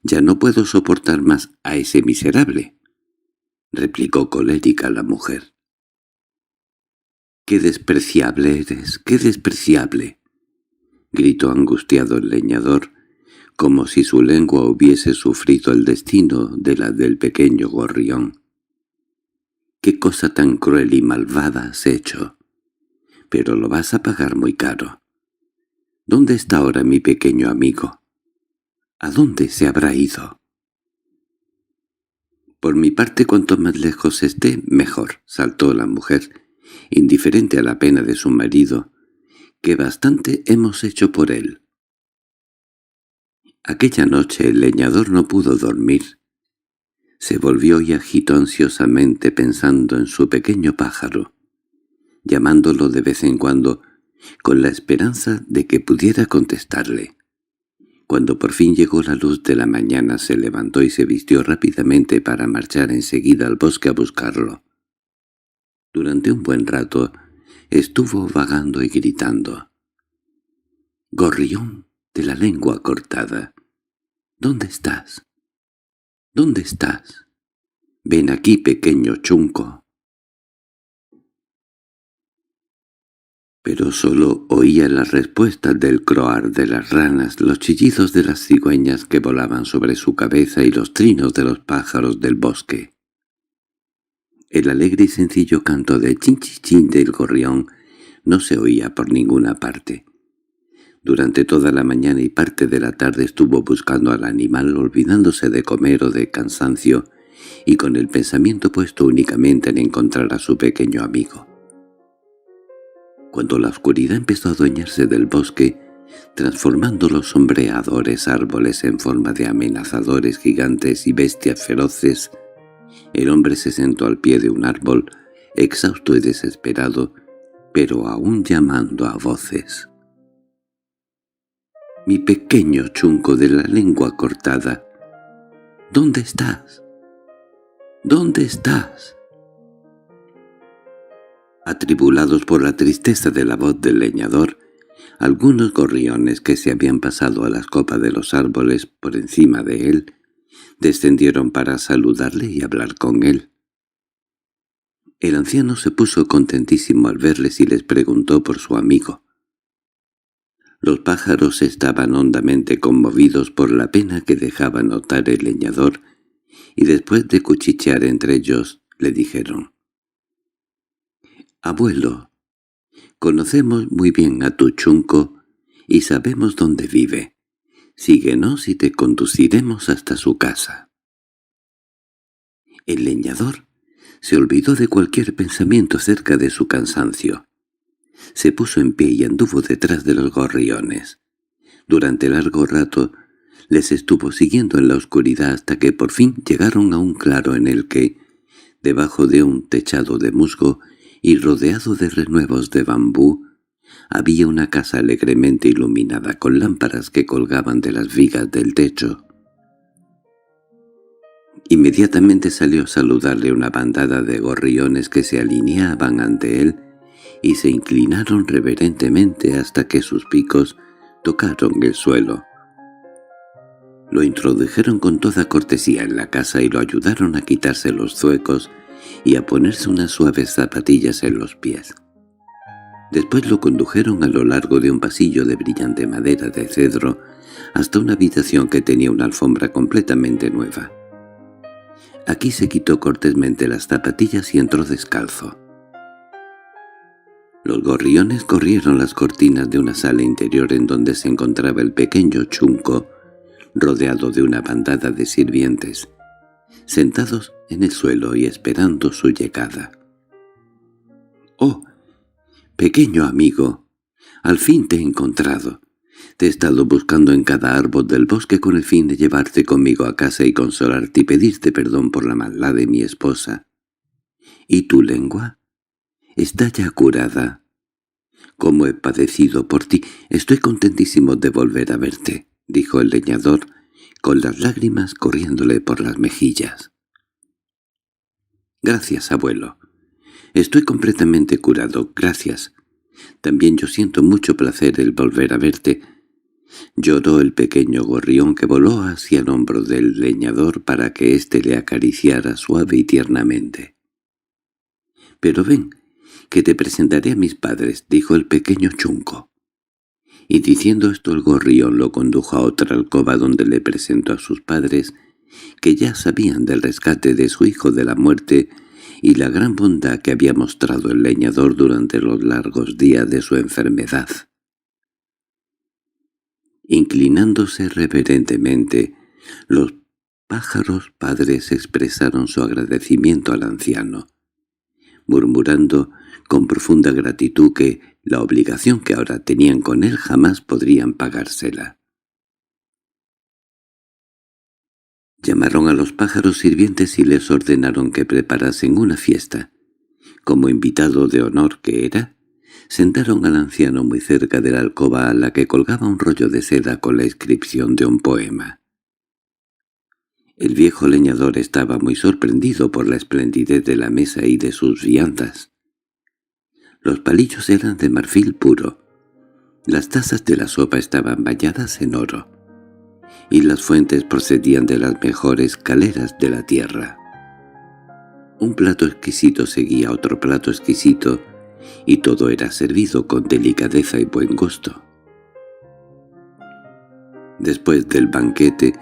A: ya no puedo soportar más a ese miserable —replicó colérica la mujer. —¡Qué despreciable eres! ¡Qué despreciable! —gritó angustiado el leñador, como si su lengua hubiese sufrido el destino de la del pequeño gorrión. —¿Qué cosa tan cruel y malvada has hecho? Pero lo vas a pagar muy caro. ¿Dónde está ahora mi pequeño amigo? ¿A dónde se habrá ido? —Por mi parte, cuanto más lejos esté, mejor —saltó la mujer, indiferente a la pena de su marido—, que bastante hemos hecho por él. Aquella noche el leñador no pudo dormir. Se volvió y agitó ansiosamente pensando en su pequeño pájaro, llamándolo de vez en cuando, con la esperanza de que pudiera contestarle. Cuando por fin llegó la luz de la mañana se levantó y se vistió rápidamente para marchar enseguida al bosque a buscarlo. Durante un buen rato estuvo vagando y gritando: «Gorrión de la lengua cortada, ¿dónde estás? ¿Dónde estás? Ven aquí, pequeño chunco». Pero solo oía las respuestas del croar de las ranas, los chillidos de las cigüeñas que volaban sobre su cabeza y los trinos de los pájaros del bosque. El alegre y sencillo canto de chin-chin-chin del gorrión no se oía por ninguna parte. Durante toda la mañana y parte de la tarde estuvo buscando al animal, olvidándose de comer o de cansancio, y con el pensamiento puesto únicamente en encontrar a su pequeño amigo. Cuando la oscuridad empezó a adueñarse del bosque, transformando los sombreadores árboles en forma de amenazadores gigantes y bestias feroces, el hombre se sentó al pie de un árbol, exhausto y desesperado, pero aún llamando a voces. «Mi pequeño chunco de la lengua cortada, ¿dónde estás? ¿Dónde estás?» Atribulados por la tristeza de la voz del leñador, algunos gorriones que se habían pasado a las copas de los árboles por encima de él, descendieron para saludarle y hablar con él. El anciano se puso contentísimo al verles y les preguntó por su amigo. Los pájaros estaban hondamente conmovidos por la pena que dejaba notar el leñador, y después de cuchichear entre ellos, le dijeron: «Abuelo, conocemos muy bien a tu chunco y sabemos dónde vive. Síguenos y te conduciremos hasta su casa». El leñador se olvidó de cualquier pensamiento acerca de su cansancio. Se puso en pie y anduvo detrás de los gorriones. Durante largo rato les estuvo siguiendo en la oscuridad hasta que por fin llegaron a un claro en el que, debajo de un techado de musgo y rodeado de renuevos de bambú, había una casa alegremente iluminada con lámparas que colgaban de las vigas del techo. Inmediatamente salió a saludarle una bandada de gorriones que se alineaban ante él y se inclinaron reverentemente hasta que sus picos tocaron el suelo. Lo introdujeron con toda cortesía en la casa y lo ayudaron a quitarse los zuecos y a ponerse unas suaves zapatillas en los pies. Después lo condujeron a lo largo de un pasillo de brillante madera de cedro hasta una habitación que tenía una alfombra completamente nueva. Aquí se quitó cortésmente las zapatillas y entró descalzo. Los gorriones corrieron las cortinas de una sala interior en donde se encontraba el pequeño chunco, rodeado de una bandada de sirvientes, sentados en el suelo y esperando su llegada. «Oh, pequeño amigo, al fin te he encontrado. Te he estado buscando en cada árbol del bosque con el fin de llevarte conmigo a casa y consolarte y pedirte perdón por la maldad de mi esposa. ¿Y tu lengua? Está ya curada. Cómo he padecido por ti. Estoy contentísimo de volver a verte», dijo el leñador, con las lágrimas corriéndole por las mejillas. «Gracias, abuelo. Estoy completamente curado, gracias. También yo siento mucho placer el volver a verte». Lloró el pequeño gorrión que voló hacia el hombro del leñador para que éste le acariciara suave y tiernamente. «Pero ven, que te presentaré a mis padres», dijo el pequeño chunco. y diciendo esto el gorrión lo condujo a otra alcoba donde le presentó a sus padres, que ya sabían del rescate de su hijo de la muerte y la gran bondad que había mostrado el leñador durante los largos días de su enfermedad. Inclinándose reverentemente, los pájaros padres expresaron su agradecimiento al anciano, murmurando con profunda gratitud que la obligación que ahora tenían con él jamás podrían pagársela. Llamaron a los pájaros sirvientes y les ordenaron que preparasen una fiesta. Como invitado de honor que era, sentaron al anciano muy cerca de la alcoba a la que colgaba un rollo de seda con la inscripción de un poema. El viejo leñador estaba muy sorprendido por la esplendidez de la mesa y de sus viandas. Los palillos eran de marfil puro, las tazas de la sopa estaban bañadas en oro, y las fuentes procedían de las mejores caleras de la tierra. Un plato exquisito seguía a otro plato exquisito, y todo era servido con delicadeza y buen gusto. Después del banquete,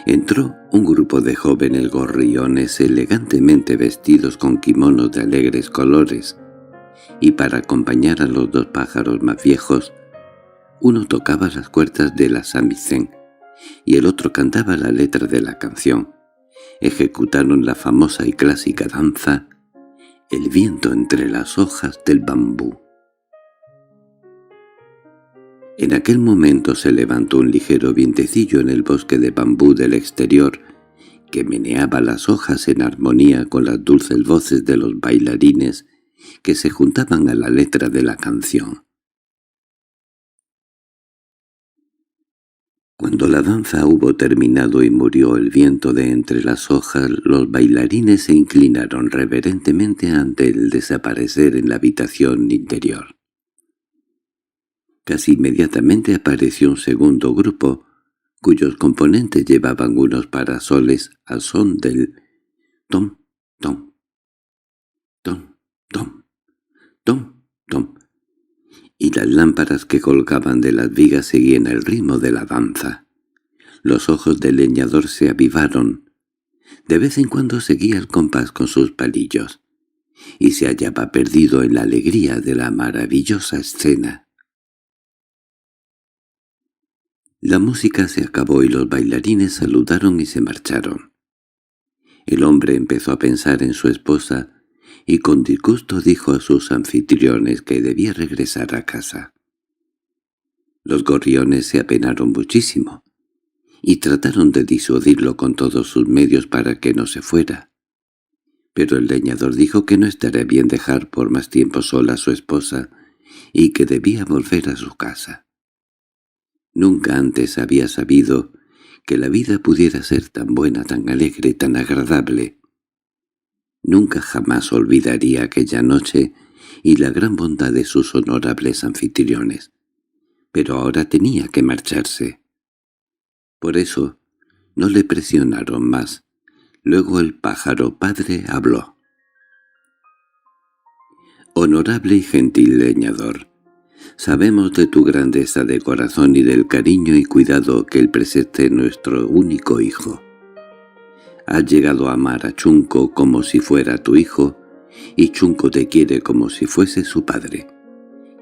A: entró un grupo de jóvenes gorriones elegantemente vestidos con kimonos de alegres colores, y para acompañar a los dos pájaros más viejos, uno tocaba las cuerdas de la samisen y el otro cantaba la letra de la canción. Ejecutaron la famosa y clásica danza «El viento entre las hojas del bambú». En aquel momento se levantó un ligero vientecillo en el bosque de bambú del exterior, que meneaba las hojas en armonía con las dulces voces de los bailarines que se juntaban a la letra de la canción. Cuando la danza hubo terminado y murió el viento de entre las hojas, los bailarines se inclinaron reverentemente ante el desaparecer en la habitación interior. Casi inmediatamente apareció un segundo grupo, cuyos componentes llevaban unos parasoles al son del tom, tom, tom, tom, tom, tom, y las lámparas que colgaban de las vigas seguían el ritmo de la danza. Los ojos del leñador se avivaron. De vez en cuando seguía el compás con sus palillos, y se hallaba perdido en la alegría de la maravillosa escena. La música se acabó y los bailarines saludaron y se marcharon. El hombre empezó a pensar en su esposa y con disgusto dijo a sus anfitriones que debía regresar a casa. Los gorriones se apenaron muchísimo y trataron de disuadirlo con todos sus medios para que no se fuera. Pero el leñador dijo que no estaría bien dejar por más tiempo sola a su esposa y que debía volver a su casa. Nunca antes había sabido que la vida pudiera ser tan buena, tan alegre, tan agradable. Nunca jamás olvidaría aquella noche y la gran bondad de sus honorables anfitriones. Pero ahora tenía que marcharse. Por eso no le presionaron más. Luego el pájaro padre habló. «Honorable y gentil leñador, sabemos de tu grandeza de corazón y del cariño y cuidado que él presente nuestro único hijo. Has llegado a amar a Chunco como si fuera tu hijo, y Chunco te quiere como si fuese su padre.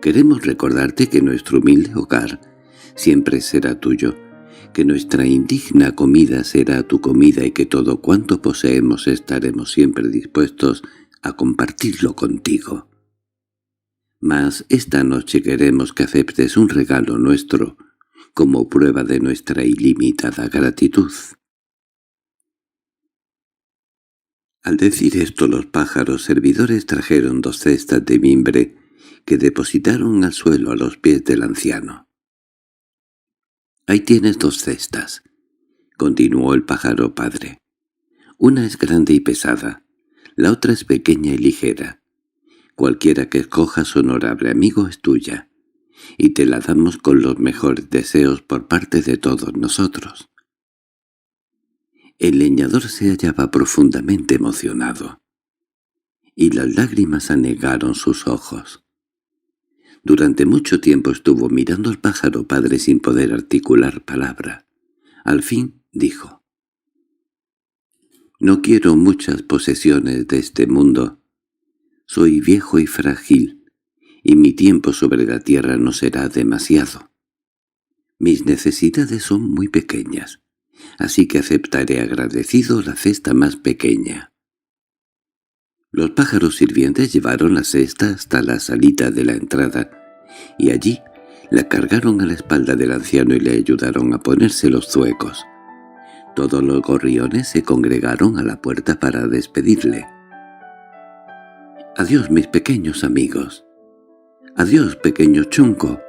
A: Queremos recordarte que nuestro humilde hogar siempre será tuyo, que nuestra indigna comida será tu comida y que todo cuanto poseemos estaremos siempre dispuestos a compartirlo contigo. Mas esta noche queremos que aceptes un regalo nuestro como prueba de nuestra ilimitada gratitud». Al decir esto los pájaros servidores trajeron 2 cestas de mimbre que depositaron al suelo a los pies del anciano. «Ahí tienes 2 cestas», continuó el pájaro padre. «Una es grande y pesada, la otra es pequeña y ligera. Cualquiera que escojas, honorable amigo, es tuya, y te la damos con los mejores deseos por parte de todos nosotros». El leñador se hallaba profundamente emocionado, y las lágrimas anegaron sus ojos. Durante mucho tiempo estuvo mirando al pájaro padre sin poder articular palabra. Al fin dijo: «No quiero muchas posesiones de este mundo. Soy viejo y frágil, y mi tiempo sobre la tierra no será demasiado. Mis necesidades son muy pequeñas, así que aceptaré agradecido la cesta más pequeña». Los pájaros sirvientes llevaron la cesta hasta la salita de la entrada, y allí la cargaron a la espalda del anciano y le ayudaron a ponerse los zuecos. Todos los gorriones se congregaron a la puerta para despedirle. «Adiós, mis pequeños amigos. Adiós, pequeño Chunco.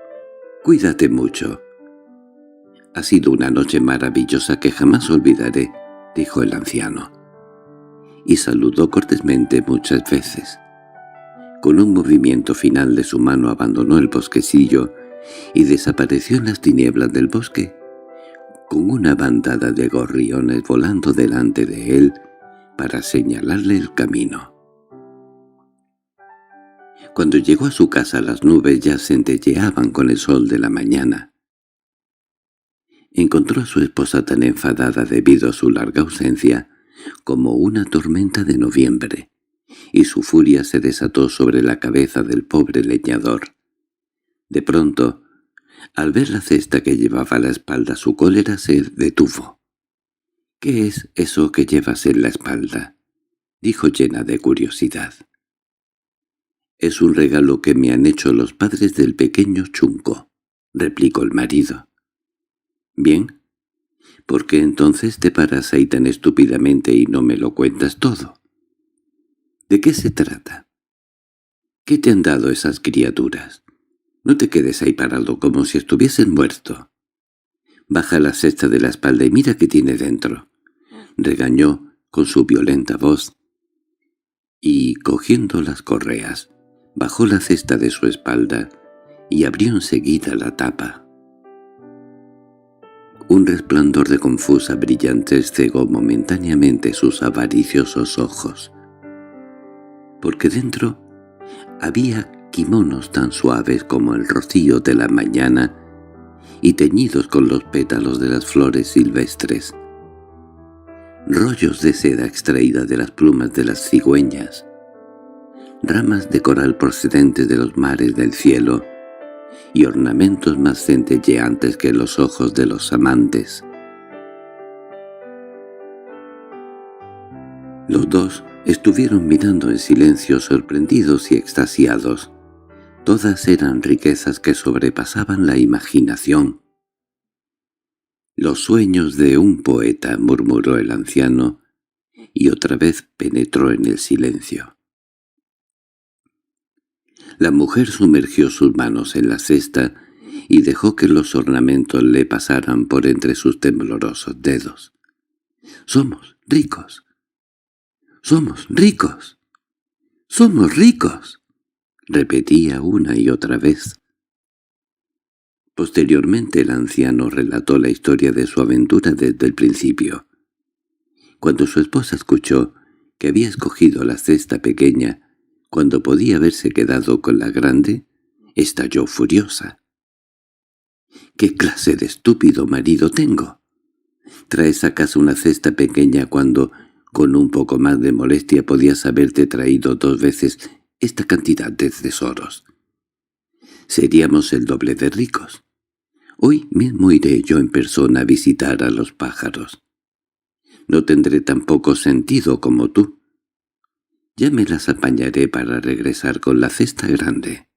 A: Cuídate mucho». «Ha sido una noche maravillosa que jamás olvidaré», dijo el anciano, y saludó cortésmente muchas veces. Con un movimiento final de su mano abandonó el bosquecillo y desapareció en las tinieblas del bosque, con una bandada de gorriones volando delante de él para señalarle el camino. Cuando llegó a su casa las nubes ya centelleaban con el sol de la mañana. Encontró a su esposa tan enfadada debido a su larga ausencia como una tormenta de noviembre, y su furia se desató sobre la cabeza del pobre leñador. De pronto, al ver la cesta que llevaba a la espalda, su cólera se detuvo. «¿Qué es eso que llevas en la espalda?», dijo llena de curiosidad. «Es un regalo que me han hecho los padres del pequeño Chunco», replicó el marido. «Bien. ¿Por qué entonces te paras ahí tan estúpidamente y no me lo cuentas todo? ¿De qué se trata? ¿Qué te han dado esas criaturas? No te quedes ahí parado como si estuvieses muerto. Baja la cesta de la espalda y mira qué tiene dentro», regañó con su violenta voz, y, cogiendo las correas, bajó la cesta de su espalda y abrió enseguida la tapa. Un resplandor de confusa brillantez cegó momentáneamente sus avariciosos ojos, porque dentro había kimonos tan suaves como el rocío de la mañana y teñidos con los pétalos de las flores silvestres, rollos de seda extraída de las plumas de las cigüeñas, ramas de coral procedentes de los mares del cielo, y ornamentos más centelleantes que los ojos de los amantes. Los dos estuvieron mirando en silencio, sorprendidos y extasiados. Todas eran riquezas que sobrepasaban la imaginación. «Los sueños de un poeta», murmuró el anciano, y otra vez penetró en el silencio. La mujer sumergió sus manos en la cesta y dejó que los ornamentos le pasaran por entre sus temblorosos dedos. «¡Somos ricos! ¡Somos ricos! ¡Somos ricos!», repetía una y otra vez. Posteriormente el anciano relató la historia de su aventura desde el principio. Cuando su esposa escuchó que había escogido la cesta pequeña, cuando podía haberse quedado con la grande, estalló furiosa. «¿Qué clase de estúpido marido tengo? Traes a casa una cesta pequeña cuando, con un poco más de molestia, podías haberte traído 2 veces esta cantidad de tesoros. Seríamos el doble de ricos. Hoy mismo iré yo en persona a visitar a los pájaros. No tendré tan poco sentido como tú. Ya me las apañaré para regresar con la cesta grande».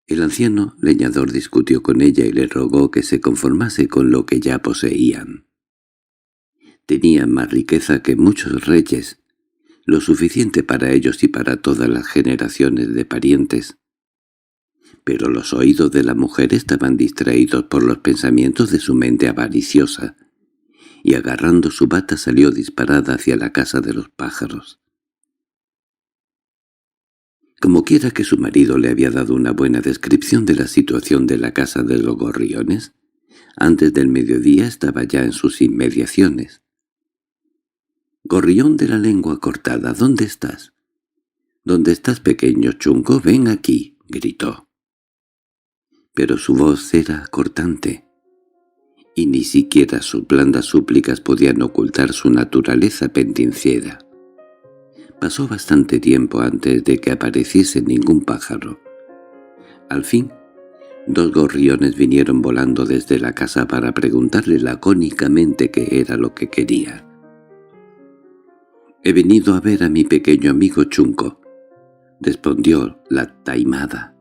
A: El anciano leñador discutió con ella y le rogó que se conformase con lo que ya poseían. Tenían más riqueza que muchos reyes, lo suficiente para ellos y para todas las generaciones de parientes. Pero los oídos de la mujer estaban distraídos por los pensamientos de su mente avariciosa, y agarrando su bata salió disparada hacia la casa de los pájaros. Como quiera que su marido le había dado una buena descripción de la situación de la casa de los gorriones, antes del mediodía estaba ya en sus inmediaciones. «Gorrión de la lengua cortada, ¿dónde estás? —¿Dónde estás, pequeño chungo? Ven aquí —gritó. Pero su voz era cortante, y ni siquiera sus blandas súplicas podían ocultar su naturaleza pendenciera. Pasó bastante tiempo antes de que apareciese ningún pájaro. Al fin, 2 gorriones vinieron volando desde la casa para preguntarle lacónicamente qué era lo que quería. «He venido a ver a mi pequeño amigo Chunco», respondió la taimada.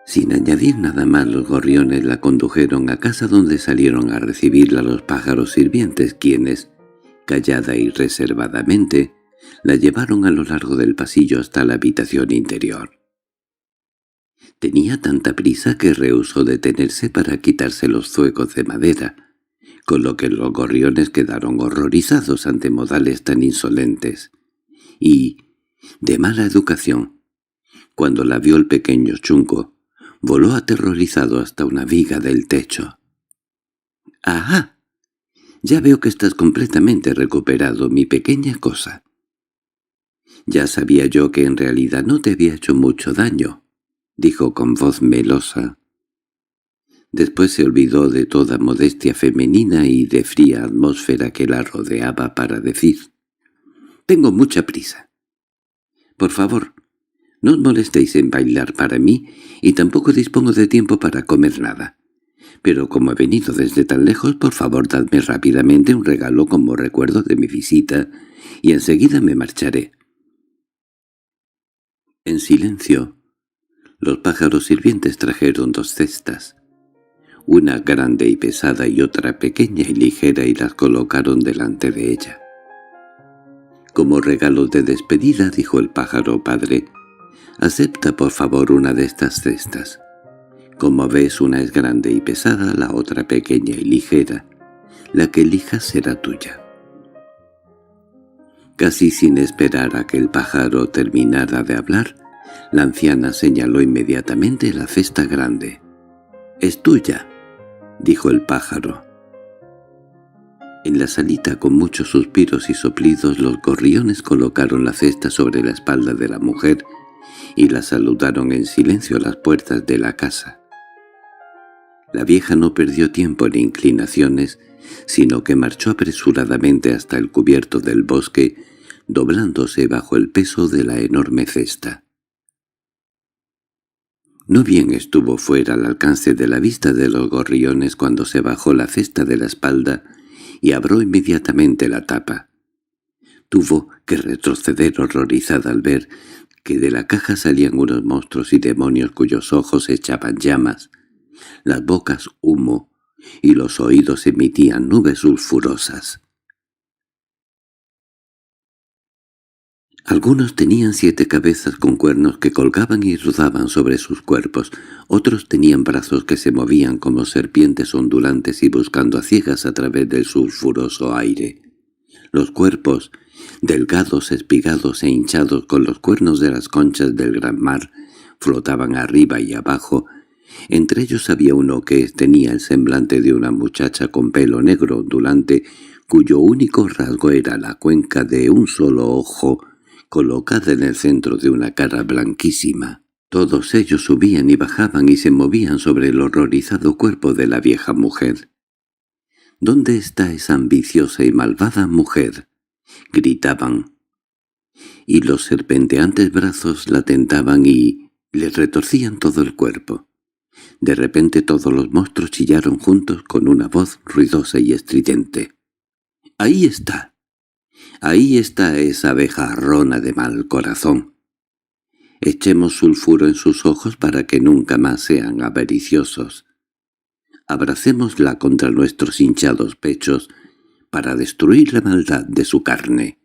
A: Sin añadir nada más, los gorriones la condujeron a casa, donde salieron a recibirla los pájaros sirvientes, quienes, callada y reservadamente, la llevaron a lo largo del pasillo hasta la habitación interior. Tenía tanta prisa que rehusó detenerse para quitarse los zuecos de madera, con lo que los gorriones quedaron horrorizados ante modales tan insolentes y de mala educación. Cuando la vio el pequeño Chungo, voló aterrorizado hasta una viga del techo. —¡Ajá! Ya veo que estás completamente recuperado, mi pequeña cosa. Ya sabía yo que en realidad no te había hecho mucho daño —dijo con voz melosa. Después se olvidó de toda modestia femenina y de fría atmósfera que la rodeaba para decir: «Tengo mucha prisa. Por favor, no os molestéis en bailar para mí, y tampoco dispongo de tiempo para comer nada. Pero como he venido desde tan lejos, por favor dadme rápidamente un regalo como recuerdo de mi visita, y enseguida me marcharé». En silencio, los pájaros sirvientes trajeron 2 cestas, una grande y pesada y otra pequeña y ligera, y las colocaron delante de ella. «Como regalo de despedida», dijo el pájaro padre, «acepta por favor una de estas cestas. Como ves, una es grande y pesada, la otra pequeña y ligera. La que elijas será tuya». Casi sin esperar a que el pájaro terminara de hablar, la anciana señaló inmediatamente la cesta grande. «Es tuya», dijo el pájaro. En la salita, con muchos suspiros y soplidos, los gorriones colocaron la cesta sobre la espalda de la mujer y la saludaron en silencio a las puertas de la casa. La vieja no perdió tiempo en inclinaciones, sino que marchó apresuradamente hasta el cubierto del bosque, doblándose bajo el peso de la enorme cesta. No bien estuvo fuera al alcance de la vista de los gorriones cuando se bajó la cesta de la espalda y abrió inmediatamente la tapa. Tuvo que retroceder horrorizada al ver que de la caja salían unos monstruos y demonios cuyos ojos echaban llamas, las bocas humo y los oídos emitían nubes sulfurosas. Algunos tenían 7 cabezas con cuernos que colgaban y rodaban sobre sus cuerpos, otros tenían brazos que se movían como serpientes ondulantes y buscando a ciegas a través del sulfuroso aire. Los cuerpos, delgados, espigados e hinchados con los cuernos de las conchas del gran mar, flotaban arriba y abajo. Entre ellos había uno que tenía el semblante de una muchacha con pelo negro ondulante, cuyo único rasgo era la cuenca de un solo ojo, colocada en el centro de una cara blanquísima. Todos ellos subían y bajaban y se movían sobre el horrorizado cuerpo de la vieja mujer. —¿Dónde está esa ambiciosa y malvada mujer? —gritaban. Y los serpenteantes brazos la tentaban y le retorcían todo el cuerpo. De repente todos los monstruos chillaron juntos con una voz ruidosa y estridente. —¡Ahí está! Ahí está esa abejarrona de mal corazón. Echemos sulfuro en sus ojos para que nunca más sean avariciosos. Abracémosla contra nuestros hinchados pechos para destruir la maldad de su carne.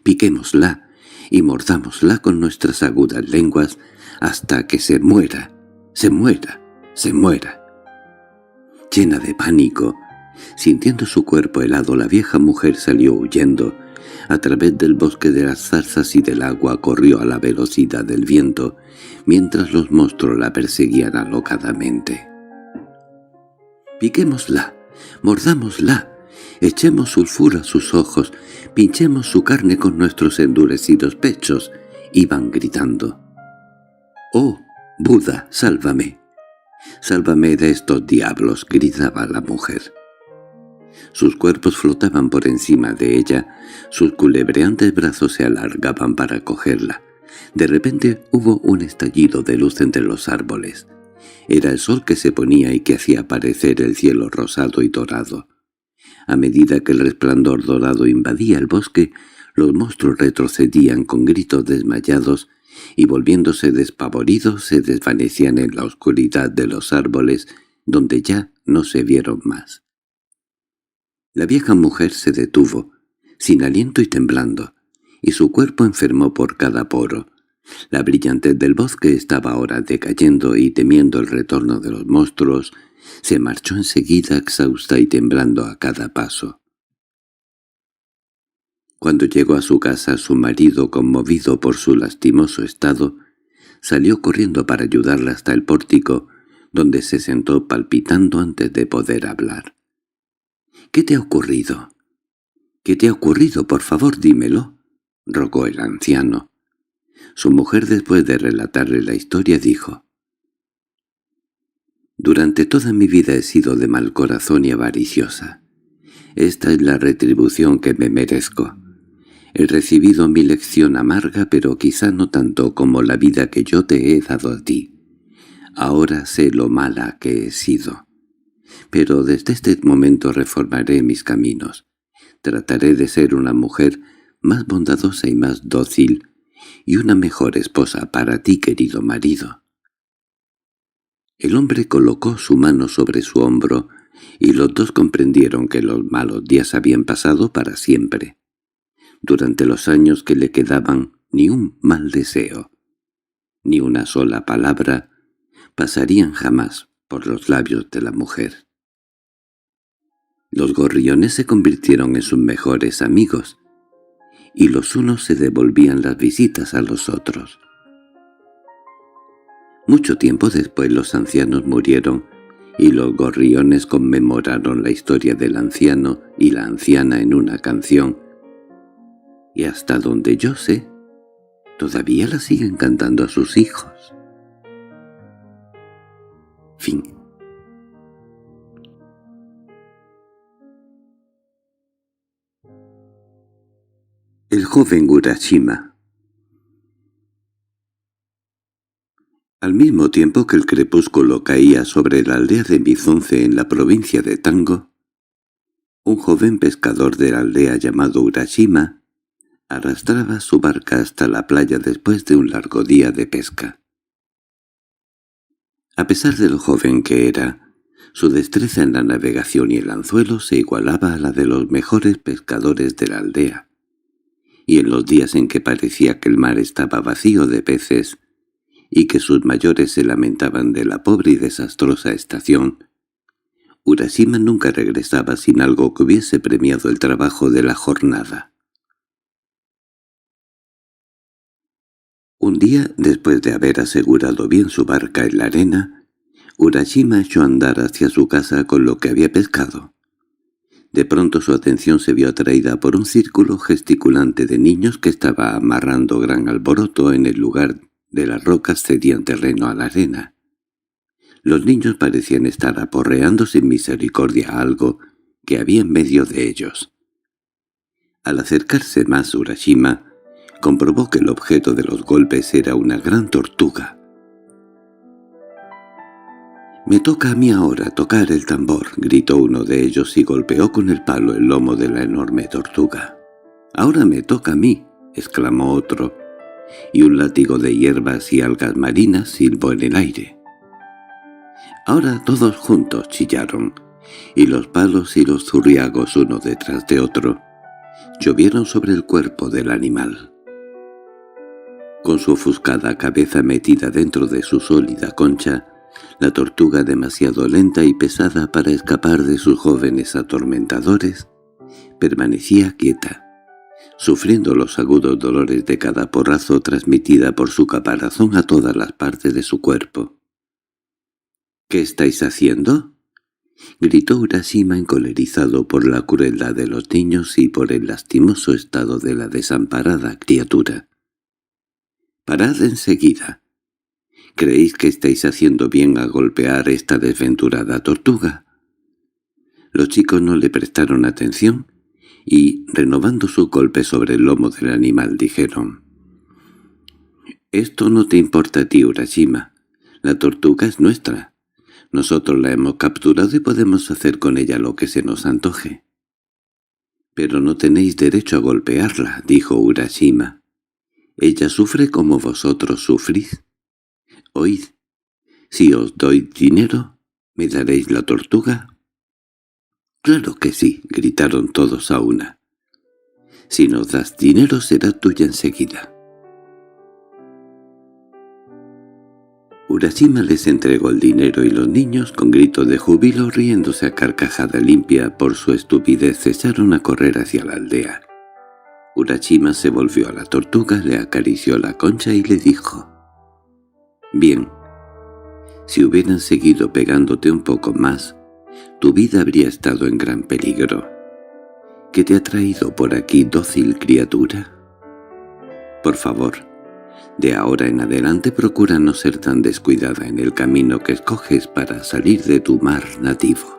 A: Piquémosla y mordámosla con nuestras agudas lenguas hasta que se muera, se muera, se muera. Llena de pánico, sintiendo su cuerpo helado, la vieja mujer salió huyendo. A través del bosque de las zarzas y del agua corrió a la velocidad del viento, mientras los monstruos la perseguían alocadamente. «Piquémosla, mordámosla, Echemos sulfuro a sus ojos, pinchemos su carne con nuestros endurecidos pechos. Iban gritando. «¡Oh, Buda, sálvame! ¡Sálvame de estos diablos!», gritaba la mujer. Sus cuerpos flotaban por encima de ella, sus culebreantes brazos se alargaban para cogerla. De repente hubo un estallido de luz entre los árboles. Era el sol que se ponía y que hacía aparecer el cielo rosado y dorado. A medida que el resplandor dorado invadía el bosque, los monstruos retrocedían con gritos desmayados y, volviéndose despavoridos, se desvanecían en la oscuridad de los árboles, donde ya no se vieron más. La vieja mujer se detuvo, sin aliento y temblando, y su cuerpo enfermó por cada poro. La brillantez del bosque estaba ahora decayendo y, temiendo el retorno de los monstruos, se marchó enseguida exhausta y temblando a cada paso. Cuando llegó a su casa, su marido, conmovido por su lastimoso estado, salió corriendo para ayudarla hasta el pórtico, donde se sentó palpitando antes de poder hablar. —¿Qué te ha ocurrido? —¿Qué te ha ocurrido? Por favor, dímelo —rogó el anciano. Su mujer, después de relatarle la historia, dijo: «Durante toda mi vida he sido de mal corazón y avariciosa. Esta es la retribución que me merezco. He recibido mi lección amarga, pero quizá no tanto como la vida que yo te he dado a ti. Ahora sé lo mala que he sido. Pero desde este momento reformaré mis caminos. Trataré de ser una mujer más bondadosa y más dócil, y una mejor esposa para ti, querido marido». El hombre colocó su mano sobre su hombro, y los dos comprendieron que los malos días habían pasado para siempre. Durante los años que le quedaban, ni un mal deseo, ni una sola palabra, pasarían jamás por los labios de la mujer. Los gorriones se convirtieron en sus mejores amigos, y los unos se devolvían las visitas a los otros. Mucho tiempo después los ancianos murieron, y los gorriones conmemoraron la historia del anciano y la anciana en una canción, y hasta donde yo sé, todavía la siguen cantando a sus hijos. Fin. El joven Urashima. Al mismo tiempo que el crepúsculo caía sobre la aldea de Mizunce en la provincia de Tango, un joven pescador de la aldea llamado Urashima arrastraba su barca hasta la playa después de un largo día de pesca. A pesar de lo joven que era, su destreza en la navegación y el anzuelo se igualaba a la de los mejores pescadores de la aldea, y en los días en que parecía que el mar estaba vacío de peces y que sus mayores se lamentaban de la pobre y desastrosa estación, Urashima nunca regresaba sin algo que hubiese premiado el trabajo de la jornada. Un día, después de haber asegurado bien su barca en la arena, Urashima echó a andar hacia su casa con lo que había pescado. De pronto su atención se vio atraída por un círculo gesticulante de niños que estaba amarrando gran alboroto en el lugar de las rocas cedían terreno a la arena. Los niños parecían estar aporreando sin misericordia a algo que había en medio de ellos. Al acercarse más Urashima, comprobó que el objeto de los golpes era una gran tortuga. «Me toca a mí ahora tocar el tambor», gritó uno de ellos y golpeó con el palo el lomo de la enorme tortuga. «Ahora me toca a mí», exclamó otro, y un látigo de hierbas y algas marinas silbó en el aire. «Ahora todos juntos», chillaron, y los palos y los zurriagos uno detrás de otro llovieron sobre el cuerpo del animal. Con su ofuscada cabeza metida dentro de su sólida concha, la tortuga, demasiado lenta y pesada para escapar de sus jóvenes atormentadores, permanecía quieta, sufriendo los agudos dolores de cada porrazo transmitida por su caparazón a todas las partes de su cuerpo. —¿Qué estáis haciendo? —gritó Urashima encolerizado por la crueldad de los niños y por el lastimoso estado de la desamparada criatura. —¡Parad enseguida! ¿Creéis que estáis haciendo bien a golpear esta desventurada tortuga? Los chicos no le prestaron atención y, renovando su golpe sobre el lomo del animal, dijeron: «Esto no te importa a ti, Urashima. La tortuga es nuestra. Nosotros la hemos capturado y podemos hacer con ella lo que se nos antoje». «Pero no tenéis derecho a golpearla», dijo Urashima. «Ella sufre como vosotros sufrís. Oíd, si os doy dinero, ¿me daréis la tortuga?» «Claro que sí», gritaron todos a una. «Si nos das dinero será tuya enseguida». Urashima les entregó el dinero y los niños, con gritos de júbilo, riéndose a carcajada limpia por su estupidez, cesaron a correr hacia la aldea. Urashima se volvió a la tortuga, le acarició la concha y le dijo: «Bien, si hubieran seguido pegándote un poco más, tu vida habría estado en gran peligro. ¿Qué te ha traído por aquí, dócil criatura? Por favor, de ahora en adelante procura no ser tan descuidada en el camino que escoges para salir de tu mar nativo».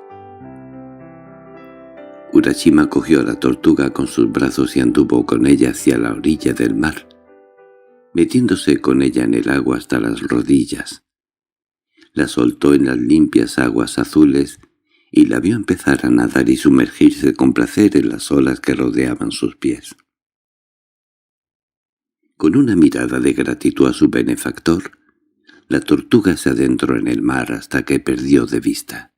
A: Urashima cogió a la tortuga con sus brazos y anduvo con ella hacia la orilla del mar, metiéndose con ella en el agua hasta las rodillas. La soltó en las limpias aguas azules y la vio empezar a nadar y sumergirse con placer en las olas que rodeaban sus pies. Con una mirada de gratitud a su benefactor, la tortuga se adentró en el mar hasta que perdió de vista.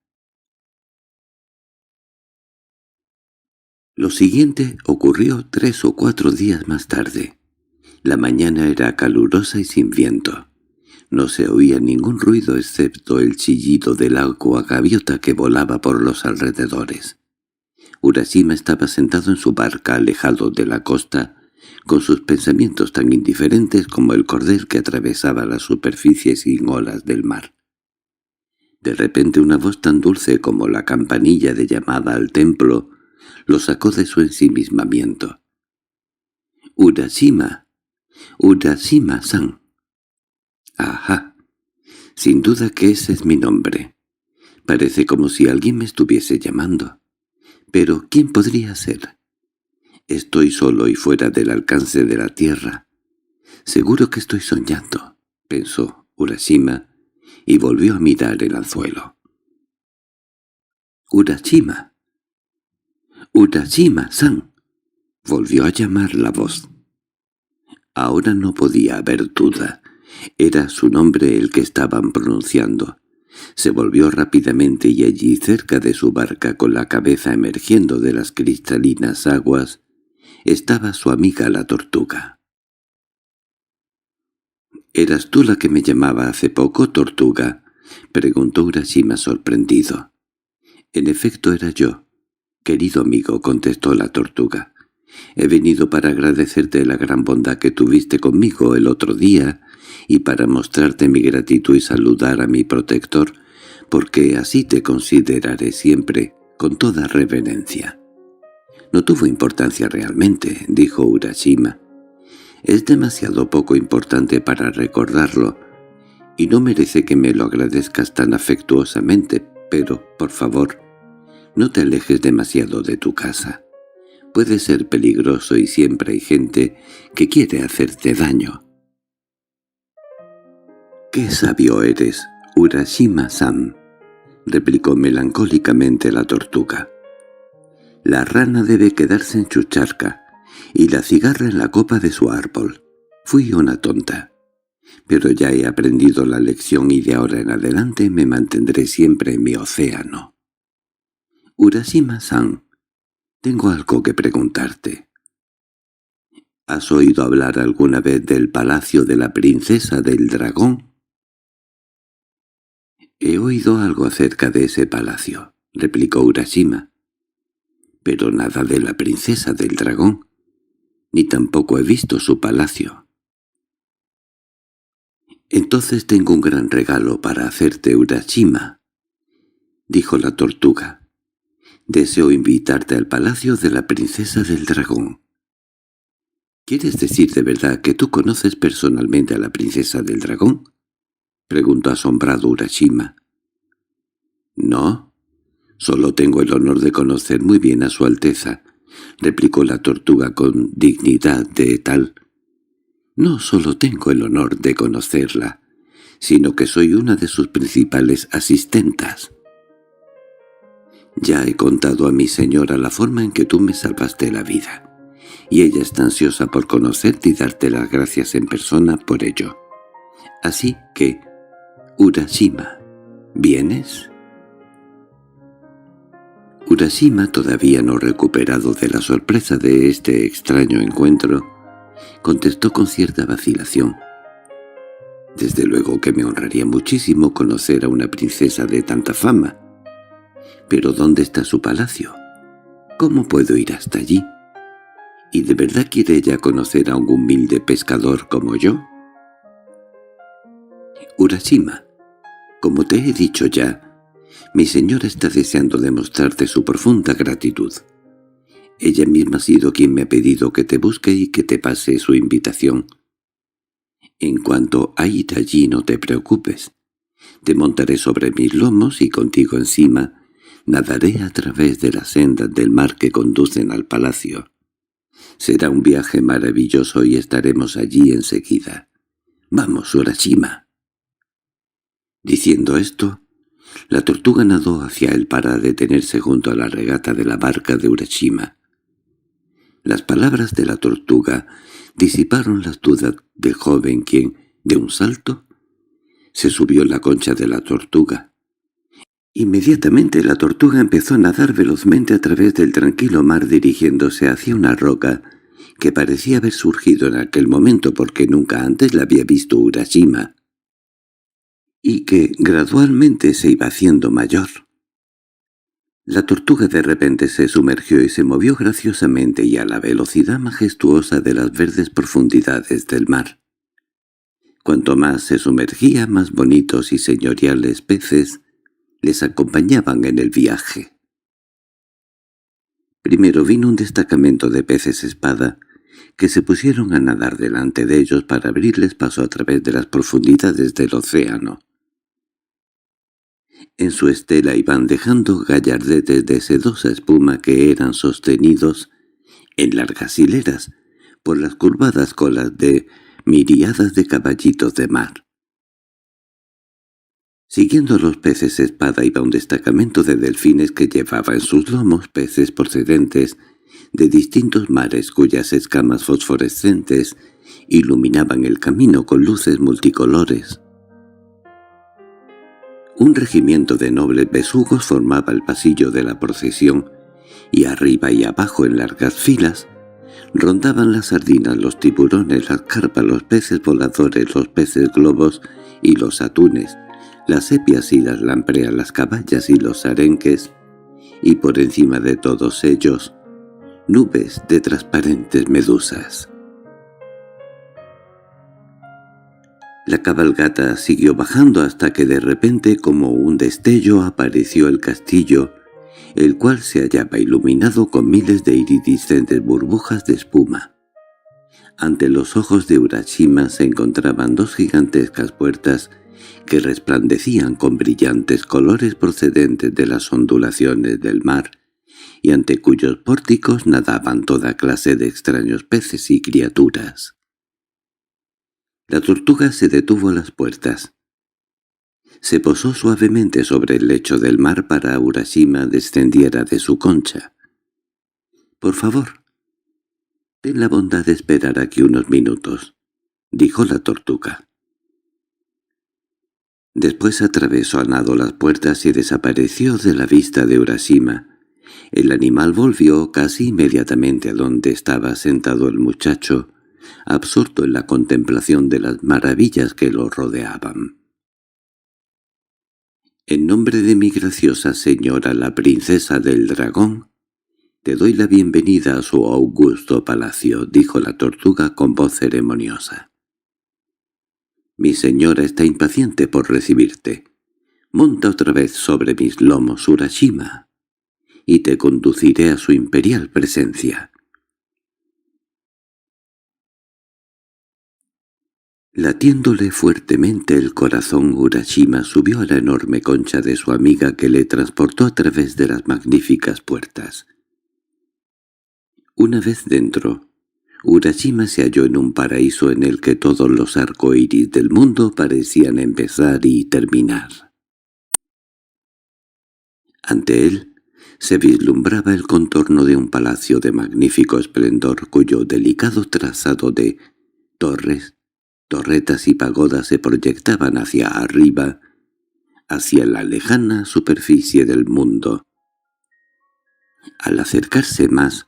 A: Lo siguiente ocurrió 3 o 4 días más tarde. La mañana era calurosa y sin viento. No se oía ningún ruido excepto el chillido del agua gaviota que volaba por los alrededores. Urashima estaba sentado en su barca alejado de la costa, con sus pensamientos tan indiferentes como el cordel que atravesaba la superficie sin olas del mar. De repente una voz tan dulce como la campanilla de llamada al templo lo sacó de su ensimismamiento. «¡Urashima! ¡Urashima-san!». «Ajá, sin duda que ese es mi nombre. Parece como si alguien me estuviese llamando. Pero ¿quién podría ser? Estoy solo y fuera del alcance de la tierra. Seguro que estoy soñando», pensó Urashima, y volvió a mirar el anzuelo. «Urashima. —¡Urashima-san! —volvió a llamar la voz. Ahora no podía haber duda. Era su nombre el que estaban pronunciando. Se volvió rápidamente y allí, cerca de su barca, con la cabeza emergiendo de las cristalinas aguas, estaba su amiga la tortuga. —¿Eras tú la que me llamaba hace poco, tortuga? —preguntó Urashima sorprendido. —En efecto era yo. —Querido amigo —contestó la tortuga—, he venido para agradecerte la gran bondad que tuviste conmigo el otro día y para mostrarte mi gratitud y saludar a mi protector, porque así te consideraré siempre, con toda reverencia. —No tuvo importancia realmente —dijo Urashima—. Es demasiado poco importante para recordarlo, y no merece que me lo agradezcas tan afectuosamente, pero, por favor, no te alejes demasiado de tu casa. Puede ser peligroso y siempre hay gente que quiere hacerte daño. —¡Qué sabio eres, Urashima-san! —replicó melancólicamente la tortuga. La rana debe quedarse en su charca, y la cigarra en la copa de su árbol. Fui una tonta. Pero ya he aprendido la lección y de ahora en adelante me mantendré siempre en mi océano. Urashima-san, tengo algo que preguntarte. ¿Has oído hablar alguna vez del palacio de la princesa del dragón? He oído algo acerca de ese palacio, replicó Urashima, pero nada de la princesa del dragón, ni tampoco he visto su palacio. Entonces tengo un gran regalo para hacerte, Urashima. —dijo la tortuga—, deseo invitarte al palacio de la princesa del dragón. —¿Quieres decir de verdad que tú conoces personalmente a la princesa del dragón? —preguntó asombrado Urashima. —No, solo tengo el honor de conocer muy bien a su Alteza —replicó la tortuga con dignidad de tal. No solo tengo el honor de conocerla, sino que soy una de sus principales asistentas. Ya he contado a mi señora la forma en que tú me salvaste la vida, y ella está ansiosa por conocerte y darte las gracias en persona por ello. Así que, Urashima, ¿vienes? Urashima, todavía no recuperado de la sorpresa de este extraño encuentro, contestó con cierta vacilación. Desde luego que me honraría muchísimo conocer a una princesa de tanta fama. Pero ¿dónde está su palacio? ¿Cómo puedo ir hasta allí? ¿Y de verdad quiere ella conocer a un humilde pescador como yo? Urashima, como te he dicho ya, mi señora está deseando demostrarte su profunda gratitud. Ella misma ha sido quien me ha pedido que te busque y que te pase su invitación. En cuanto a ir allí, no te preocupes. Te montaré sobre mis lomos y contigo encima nadaré a través de las sendas del mar que conducen al palacio. Será un viaje maravilloso y estaremos allí enseguida. ¡Vamos, Urashima! Diciendo esto, la tortuga nadó hacia él para detenerse junto a la regata de la barca de Urashima. Las palabras de la tortuga disiparon las dudas del joven quien, de un salto, se subió en la concha de la tortuga. Inmediatamente la tortuga empezó a nadar velozmente a través del tranquilo mar dirigiéndose hacia una roca que parecía haber surgido en aquel momento porque nunca antes la había visto Urashima, y que gradualmente se iba haciendo mayor. La tortuga de repente se sumergió y se movió graciosamente y a la velocidad majestuosa de las verdes profundidades del mar. Cuanto más se sumergía, más bonitos y señoriales peces les acompañaban en el viaje. Primero vino un destacamento de peces espada que se pusieron a nadar delante de ellos para abrirles paso a través de las profundidades del océano. En su estela iban dejando gallardetes de sedosa espuma que eran sostenidos en largas hileras por las curvadas colas de miríadas de caballitos de mar. Siguiendo a los peces espada iba un destacamento de delfines que llevaba en sus lomos peces procedentes de distintos mares cuyas escamas fosforescentes iluminaban el camino con luces multicolores. Un regimiento de nobles besugos formaba el pasillo de la procesión, y arriba y abajo en largas filas rondaban las sardinas, los tiburones, las carpas, los peces voladores, los peces globos y los atunes, las sepias y las lampreas, las caballas y los arenques, y por encima de todos ellos, nubes de transparentes medusas. La cabalgata siguió bajando hasta que de repente, como un destello, apareció el castillo, el cual se hallaba iluminado con miles de iridiscentes burbujas de espuma. Ante los ojos de Urashima se encontraban dos gigantescas puertas que resplandecían con brillantes colores procedentes de las ondulaciones del mar, y ante cuyos pórticos nadaban toda clase de extraños peces y criaturas. La tortuga se detuvo a las puertas. Se posó suavemente sobre el lecho del mar para que Urashima descendiera de su concha. «Por favor, ten la bondad de esperar aquí unos minutos», dijo la tortuga. Después atravesó a nado las puertas y desapareció de la vista de Urashima. El animal volvió casi inmediatamente a donde estaba sentado el muchacho, absorto en la contemplación de las maravillas que lo rodeaban. «En nombre de mi graciosa señora la princesa del dragón, te doy la bienvenida a su augusto palacio», dijo la tortuga con voz ceremoniosa. «Mi señora está impaciente por recibirte. Monta otra vez sobre mis lomos, Urashima, y te conduciré a su imperial presencia. Latiéndole fuertemente el corazón, Urashima subió a la enorme concha de su amiga que le transportó a través de las magníficas puertas. Una vez dentro, Urashima se halló en un paraíso en el que todos los arcoíris del mundo parecían empezar y terminar. Ante él se vislumbraba el contorno de un palacio de magnífico esplendor cuyo delicado trazado de torres, torretas y pagodas se proyectaban hacia arriba, hacia la lejana superficie del mundo. Al acercarse más,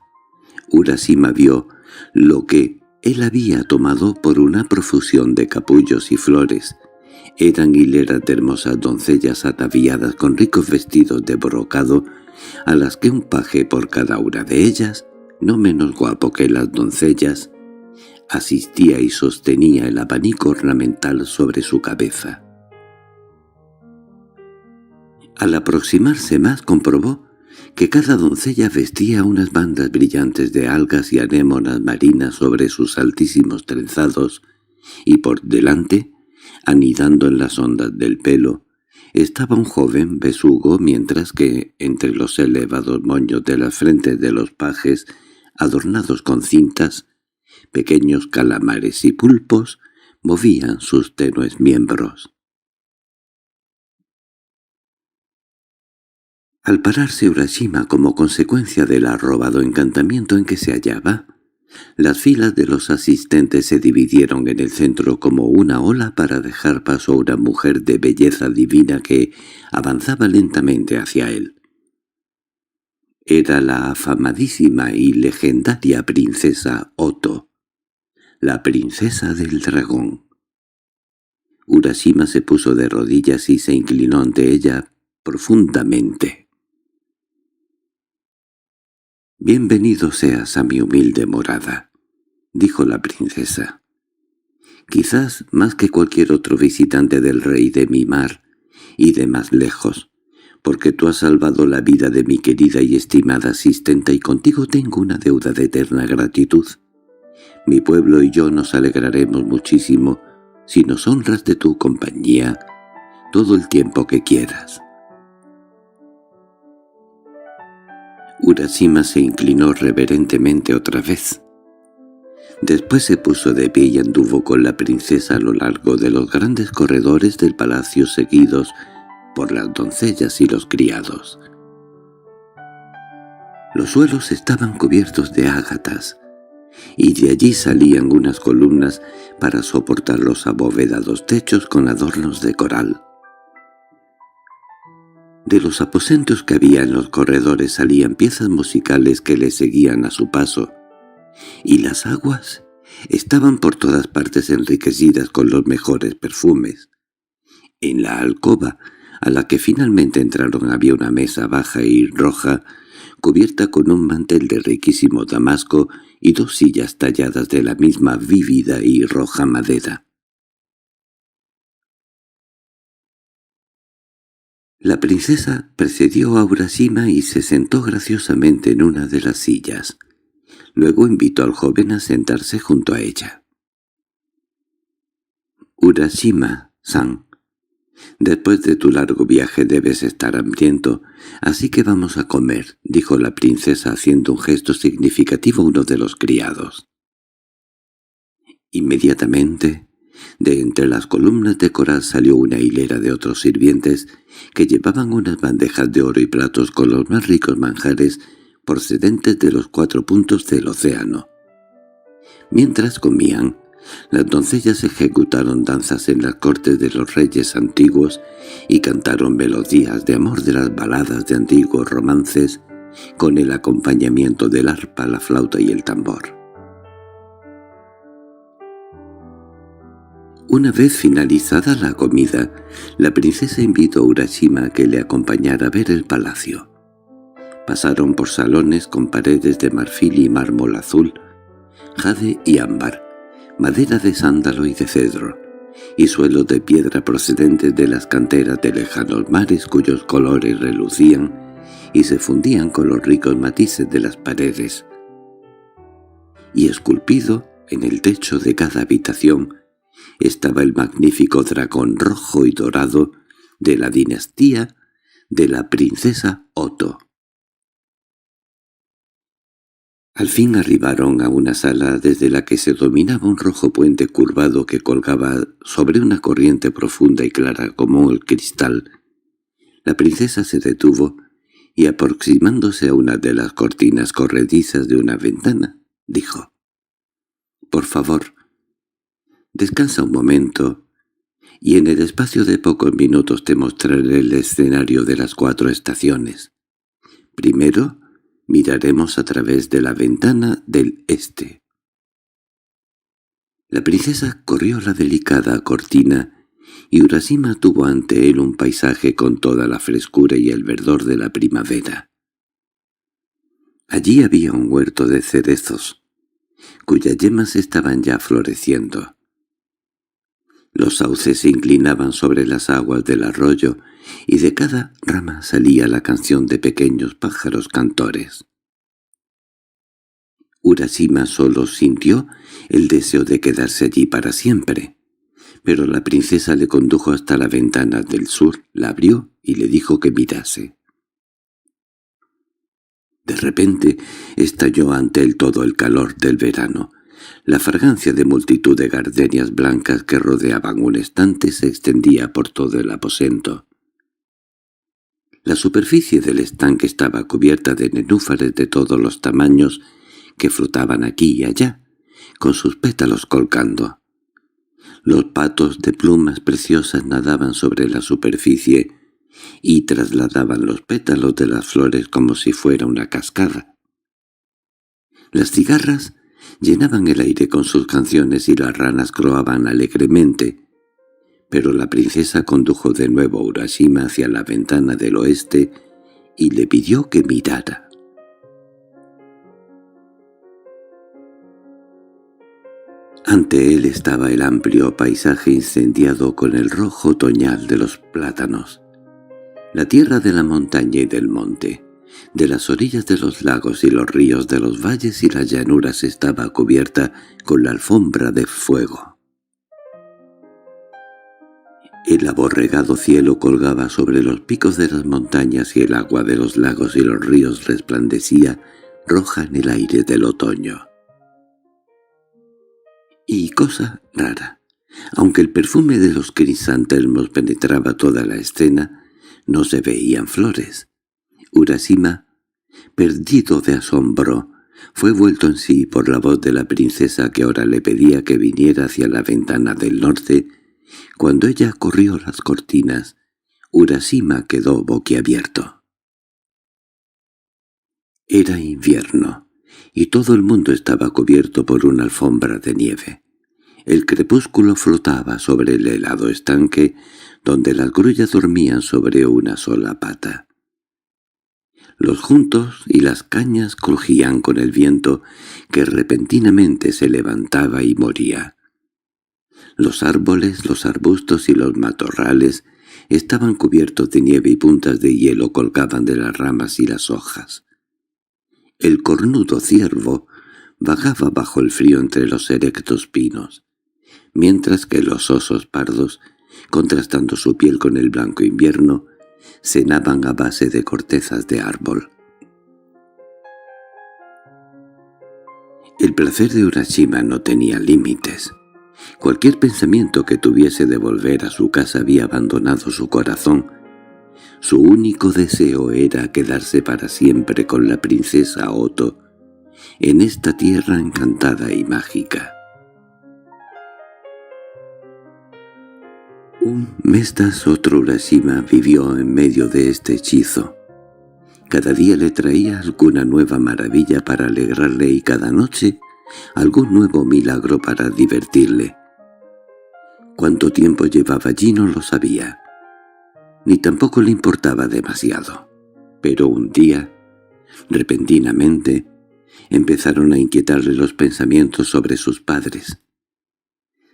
A: Urashima vio lo que él había tomado por una profusión de capullos y flores. Eran hileras de hermosas doncellas ataviadas con ricos vestidos de brocado, a las que un paje por cada una de ellas, no menos guapo que las doncellas, asistía y sostenía el abanico ornamental sobre su cabeza. Al aproximarse más comprobó que cada doncella vestía unas bandas brillantes de algas y anémonas marinas sobre sus altísimos trenzados, y por delante, anidando en las ondas del pelo, estaba un joven besugo, mientras que entre los elevados moños de las frentes de los pajes, adornados con cintas, pequeños calamares y pulpos movían sus tenues miembros. Al pararse Urashima como consecuencia del arrobado encantamiento en que se hallaba, las filas de los asistentes se dividieron en el centro como una ola para dejar paso a una mujer de belleza divina que avanzaba lentamente hacia él. Era la afamadísima y legendaria princesa Oto, la princesa del dragón. Urashima se puso de rodillas y se inclinó ante ella profundamente. «Bienvenido seas a mi humilde morada», dijo la princesa. «Quizás más que cualquier otro visitante del rey de mi mar, y de más lejos, porque tú has salvado la vida de mi querida y estimada asistenta y contigo tengo una deuda de eterna gratitud. Mi pueblo y yo nos alegraremos muchísimo si nos honras de tu compañía todo el tiempo que quieras». Urashima se inclinó reverentemente otra vez. Después se puso de pie y anduvo con la princesa a lo largo de los grandes corredores del palacio seguidos por las doncellas y los criados. Los suelos estaban cubiertos de ágatas, y de allí salían unas columnas para soportar los abovedados techos con adornos de coral. De los aposentos que había en los corredores salían piezas musicales que le seguían a su paso, y las aguas estaban por todas partes enriquecidas con los mejores perfumes. En la alcoba, a la que finalmente entraron, había una mesa baja y roja, cubierta con un mantel de riquísimo damasco y dos sillas talladas de la misma vívida y roja madera. La princesa precedió a Urashima y se sentó graciosamente en una de las sillas. Luego invitó al joven a sentarse junto a ella. «Urashima-san, después de tu largo viaje debes estar hambriento, así que vamos a comer», dijo la princesa haciendo un gesto significativo a uno de los criados. Inmediatamente, de entre las columnas de coral salió una hilera de otros sirvientes que llevaban unas bandejas de oro y platos con los más ricos manjares procedentes de los 4 puntos del océano. Mientras comían, las doncellas ejecutaron danzas en las cortes de los reyes antiguos y cantaron melodías de amor de las baladas de antiguos romances con el acompañamiento del arpa, la flauta y el tambor. Una vez finalizada la comida, la princesa invitó a Urashima a que le acompañara a ver el palacio. Pasaron por salones con paredes de marfil y mármol azul, jade y ámbar, madera de sándalo y de cedro, y suelos de piedra procedentes de las canteras de lejanos mares cuyos colores relucían y se fundían con los ricos matices de las paredes. Y esculpido en el techo de cada habitación estaba el magnífico dragón rojo y dorado de la dinastía de la princesa Otto. Al fin arribaron a una sala desde la que se dominaba un rojo puente curvado que colgaba sobre una corriente profunda y clara como el cristal. La princesa se detuvo y, aproximándose a una de las cortinas corredizas de una ventana, dijo: «Por favor, descansa un momento, y en el espacio de pocos minutos te mostraré el escenario de las 4 estaciones. Primero, miraremos a través de la ventana del este». La princesa corrió la delicada cortina y Urashima tuvo ante él un paisaje con toda la frescura y el verdor de la primavera. Allí había un huerto de cerezos, cuyas yemas estaban ya floreciendo. Los sauces se inclinaban sobre las aguas del arroyo y de cada rama salía la canción de pequeños pájaros cantores. Urashima solo sintió el deseo de quedarse allí para siempre, pero la princesa le condujo hasta la ventana del sur, la abrió y le dijo que mirase. De repente estalló ante él todo el calor del verano. La fragancia de multitud de gardenias blancas que rodeaban un estante se extendía por todo el aposento. La superficie del estanque estaba cubierta de nenúfares de todos los tamaños que flotaban aquí y allá, con sus pétalos colgando. Los patos de plumas preciosas nadaban sobre la superficie y trasladaban los pétalos de las flores como si fuera una cascada. Las cigarras llenaban el aire con sus canciones y las ranas croaban alegremente, pero la princesa condujo de nuevo a Urashima hacia la ventana del oeste y le pidió que mirara. Ante él estaba el amplio paisaje incendiado con el rojo otoñal de los plátanos, la tierra de la montaña y del monte, de las orillas de los lagos y los ríos, de los valles y las llanuras estaba cubierta con la alfombra de fuego. El aborregado cielo colgaba sobre los picos de las montañas y el agua de los lagos y los ríos resplandecía roja en el aire del otoño. Y cosa rara, aunque el perfume de los crisantemos penetraba toda la escena, no se veían flores. Urashima, perdido de asombro, fue vuelto en sí por la voz de la princesa que ahora le pedía que viniera hacia la ventana del norte. Cuando ella corrió las cortinas, Urashima quedó boquiabierto. Era invierno, y todo el mundo estaba cubierto por una alfombra de nieve. El crepúsculo flotaba sobre el helado estanque, donde las grullas dormían sobre una sola pata. Los juntos y las cañas crujían con el viento que repentinamente se levantaba y moría. Los árboles, los arbustos y los matorrales estaban cubiertos de nieve y puntas de hielo colgaban de las ramas y las hojas. El cornudo ciervo vagaba bajo el frío entre los erectos pinos, mientras que los osos pardos, contrastando su piel con el blanco invierno, cenaban a base de cortezas de árbol. El placer de Urashima no tenía límites. Cualquier pensamiento que tuviese de volver a su casa había abandonado su corazón. Su único deseo era quedarse para siempre con la princesa Otto, en esta tierra encantada y mágica. Un mes tras otro Urashima vivió en medio de este hechizo. Cada día le traía alguna nueva maravilla para alegrarle y cada noche algún nuevo milagro para divertirle. Cuánto tiempo llevaba allí no lo sabía, ni tampoco le importaba demasiado. Pero un día, repentinamente, empezaron a inquietarle los pensamientos sobre sus padres.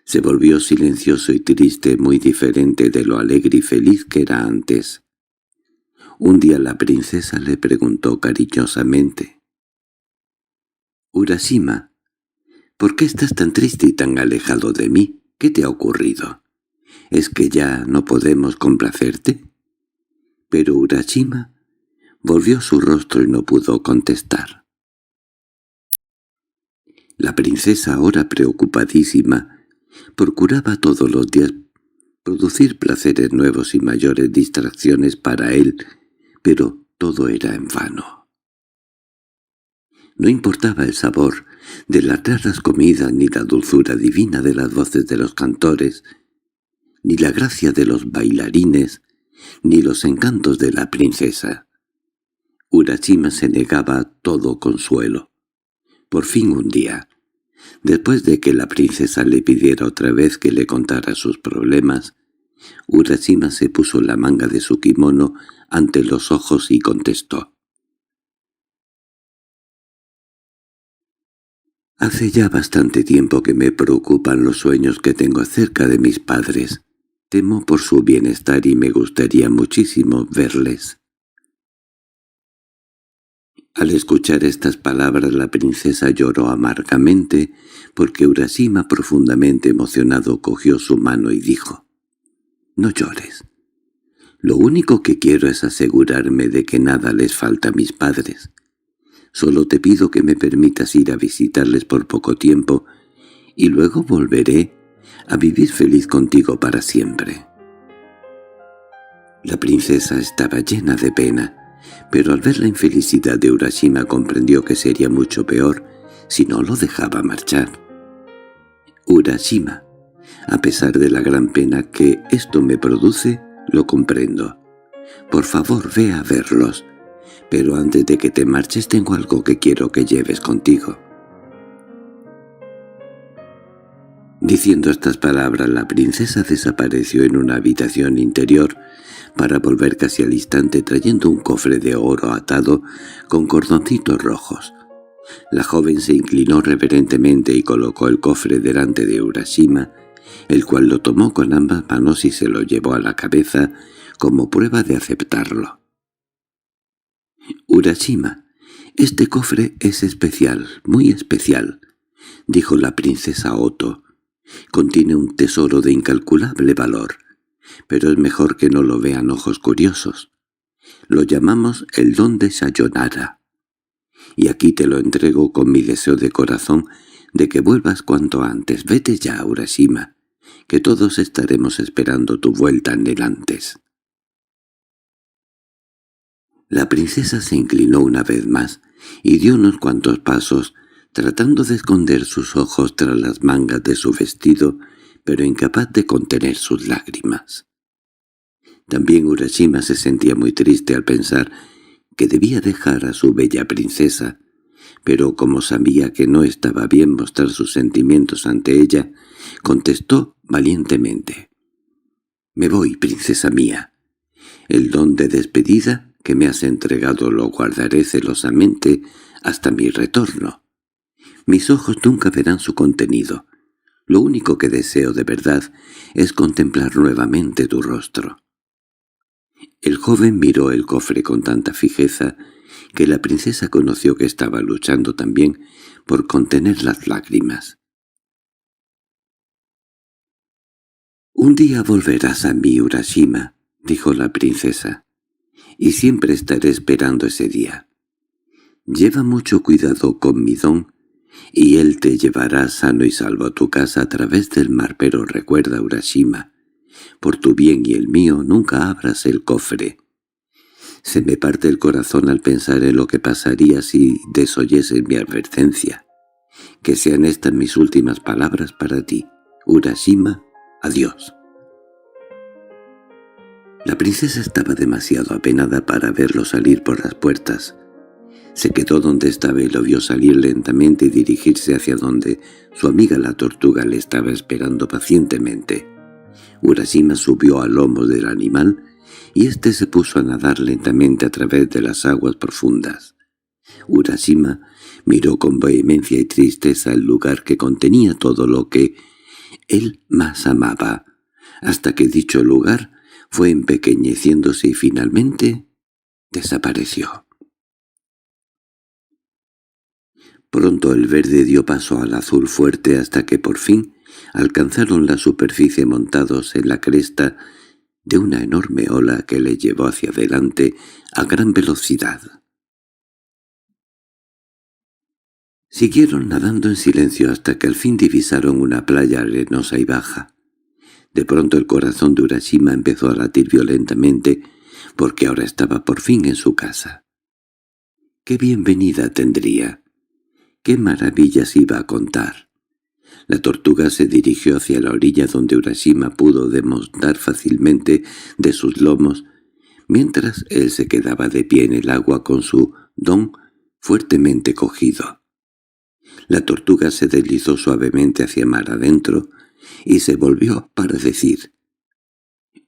A: Se volvió silencioso y triste, muy diferente de lo alegre y feliz que era antes. Un día la princesa le preguntó cariñosamente: «Urashima, ¿por qué estás tan triste y tan alejado de mí? ¿Qué te ha ocurrido? ¿Es que ya no podemos complacerte?» Pero Urashima volvió su rostro y no pudo contestar. La princesa, ahora preocupadísima, procuraba todos los días producir placeres nuevos y mayores distracciones para él, pero todo era en vano. No importaba el sabor de las raras comidas, ni la dulzura divina de las voces de los cantores, ni la gracia de los bailarines, ni los encantos de la princesa. Urashima se negaba a todo consuelo. Por fin un día, después de que la princesa le pidiera otra vez que le contara sus problemas, Urashima se puso la manga de su kimono ante los ojos y contestó: «Hace ya bastante tiempo que me preocupan los sueños que tengo acerca de mis padres. Temo por su bienestar y me gustaría muchísimo verles». Al escuchar estas palabras la princesa lloró amargamente porque Urashima, profundamente emocionado, cogió su mano y dijo: «No llores. Lo único que quiero es asegurarme de que nada les falta a mis padres. Solo te pido que me permitas ir a visitarles por poco tiempo y luego volveré a vivir feliz contigo para siempre». La princesa estaba llena de pena, pero al ver la infelicidad de Urashima comprendió que sería mucho peor si no lo dejaba marchar. «Urashima, a pesar de la gran pena que esto me produce, lo comprendo. Por favor, ve a verlos, pero antes de que te marches tengo algo que quiero que lleves contigo». Diciendo estas palabras, la princesa desapareció en una habitación interior para volver casi al instante trayendo un cofre de oro atado con cordoncitos rojos. La joven se inclinó reverentemente y colocó el cofre delante de Urashima, el cual lo tomó con ambas manos y se lo llevó a la cabeza como prueba de aceptarlo. «Urashima, este cofre es especial, muy especial», dijo la princesa Oto. «Contiene un tesoro de incalculable valor, pero es mejor que no lo vean ojos curiosos. Lo llamamos el don de Sayonara. Y aquí te lo entrego con mi deseo de corazón de que vuelvas cuanto antes. Vete ya, Urashima, que todos estaremos esperando tu vuelta anhelantes». La princesa se inclinó una vez más y dio unos cuantos pasos, tratando de esconder sus ojos tras las mangas de su vestido, pero incapaz de contener sus lágrimas. También Urashima se sentía muy triste al pensar que debía dejar a su bella princesa, pero como sabía que no estaba bien mostrar sus sentimientos ante ella, contestó valientemente: «Me voy, princesa mía. El don de despedida que me has entregado lo guardaré celosamente hasta mi retorno. Mis ojos nunca verán su contenido. Lo único que deseo de verdad es contemplar nuevamente tu rostro». El joven miró el cofre con tanta fijeza que la princesa conoció que estaba luchando también por contener las lágrimas. «Un día volverás a mí, Urashima», dijo la princesa, «y siempre estaré esperando ese día. Lleva mucho cuidado con mi don, y él te llevará sano y salvo a tu casa a través del mar, pero recuerda, Urashima, por tu bien y el mío nunca abras el cofre. Se me parte el corazón al pensar en lo que pasaría si desoyeses mi advertencia. Que sean estas mis últimas palabras para ti. Urashima, adiós». La princesa estaba demasiado apenada para verlo salir por las puertas. Se quedó donde estaba y lo vio salir lentamente y dirigirse hacia donde su amiga la tortuga le estaba esperando pacientemente. Urashima subió al lomo del animal y éste se puso a nadar lentamente a través de las aguas profundas. Urashima miró con vehemencia y tristeza el lugar que contenía todo lo que él más amaba, hasta que dicho lugar fue empequeñeciéndose y finalmente desapareció. Pronto el verde dio paso al azul fuerte hasta que por fin alcanzaron la superficie montados en la cresta de una enorme ola que le llevó hacia adelante a gran velocidad. Siguieron nadando en silencio hasta que al fin divisaron una playa arenosa y baja. De pronto el corazón de Urashima empezó a latir violentamente porque ahora estaba por fin en su casa. ¡Qué bienvenida tendría! ¡Qué maravillas iba a contar! La tortuga se dirigió hacia la orilla donde Urashima pudo desmontar fácilmente de sus lomos, mientras él se quedaba de pie en el agua con su don fuertemente cogido. La tortuga se deslizó suavemente hacia mar adentro y se volvió para decir: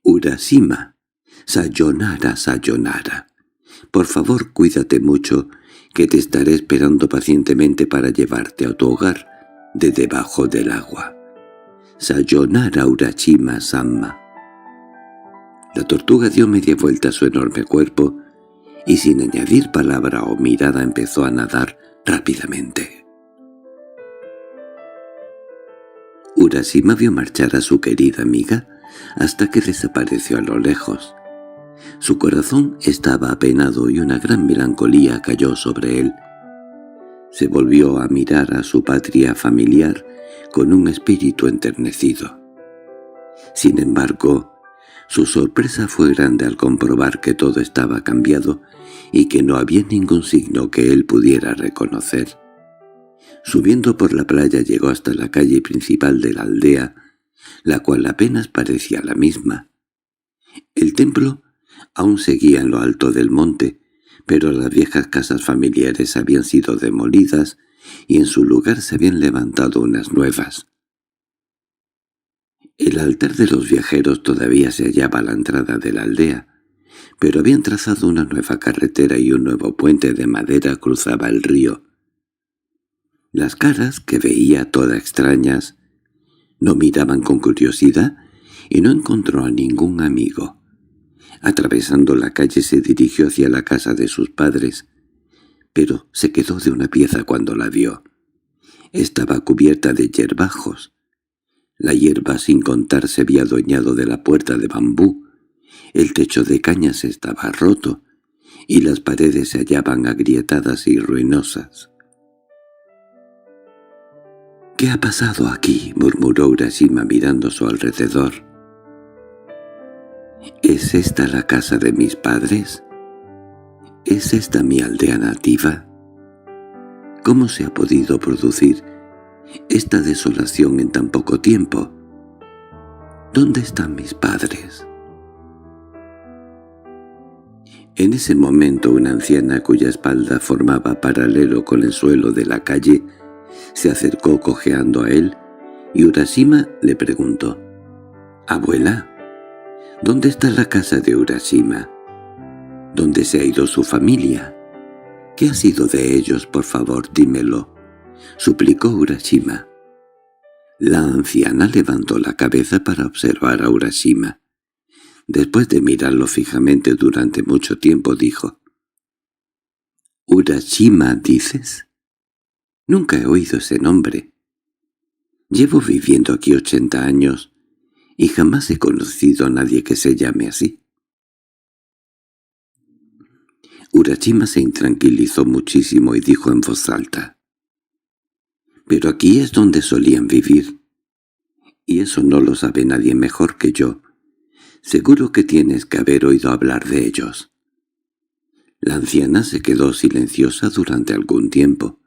A: «Urashima, sayonara, sayonara. Por favor, cuídate mucho, que te estaré esperando pacientemente para llevarte a tu hogar de debajo del agua. Sayonara, Urashima-sama». La tortuga dio media vuelta a su enorme cuerpo y sin añadir palabra o mirada empezó a nadar rápidamente. Urashima vio marchar a su querida amiga hasta que desapareció a lo lejos. Su corazón estaba apenado y una gran melancolía cayó sobre él. Se volvió a mirar a su patria familiar con un espíritu enternecido. Sin embargo, su sorpresa fue grande al comprobar que todo estaba cambiado y que no había ningún signo que él pudiera reconocer. Subiendo por la playa llegó hasta la calle principal de la aldea, la cual apenas parecía la misma. El templo aún seguía en lo alto del monte, pero las viejas casas familiares habían sido demolidas y en su lugar se habían levantado unas nuevas. El altar de los viajeros todavía se hallaba a la entrada de la aldea, pero habían trazado una nueva carretera y un nuevo puente de madera cruzaba el río. Las caras, que veía todas extrañas, no miraban con curiosidad y no encontró a ningún amigo. Atravesando la calle se dirigió hacia la casa de sus padres, pero se quedó de una pieza cuando la vio. Estaba cubierta de hierbajos. La hierba sin contar se había adueñado de la puerta de bambú, el techo de cañas estaba roto y las paredes se hallaban agrietadas y ruinosas. —¿Qué ha pasado aquí? —murmuró Urashima mirando a su alrededor. —¿Es esta la casa de mis padres? ¿Es esta mi aldea nativa? ¿Cómo se ha podido producir esta desolación en tan poco tiempo? ¿Dónde están mis padres? En ese momento una anciana cuya espalda formaba paralelo con el suelo de la calle se acercó cojeando a él y Urashima le preguntó: «Abuela, ¿dónde está la casa de Urashima? ¿Dónde se ha ido su familia? ¿Qué ha sido de ellos, por favor, dímelo?», suplicó Urashima. La anciana levantó la cabeza para observar a Urashima. Después de mirarlo fijamente durante mucho tiempo dijo: «¿Urashima, dices? Nunca he oído ese nombre. Llevo viviendo aquí 80 años y jamás he conocido a nadie que se llame así». Urashima se intranquilizó muchísimo y dijo en voz alta: «Pero aquí es donde solían vivir, y eso no lo sabe nadie mejor que yo. Seguro que tienes que haber oído hablar de ellos». La anciana se quedó silenciosa durante algún tiempo.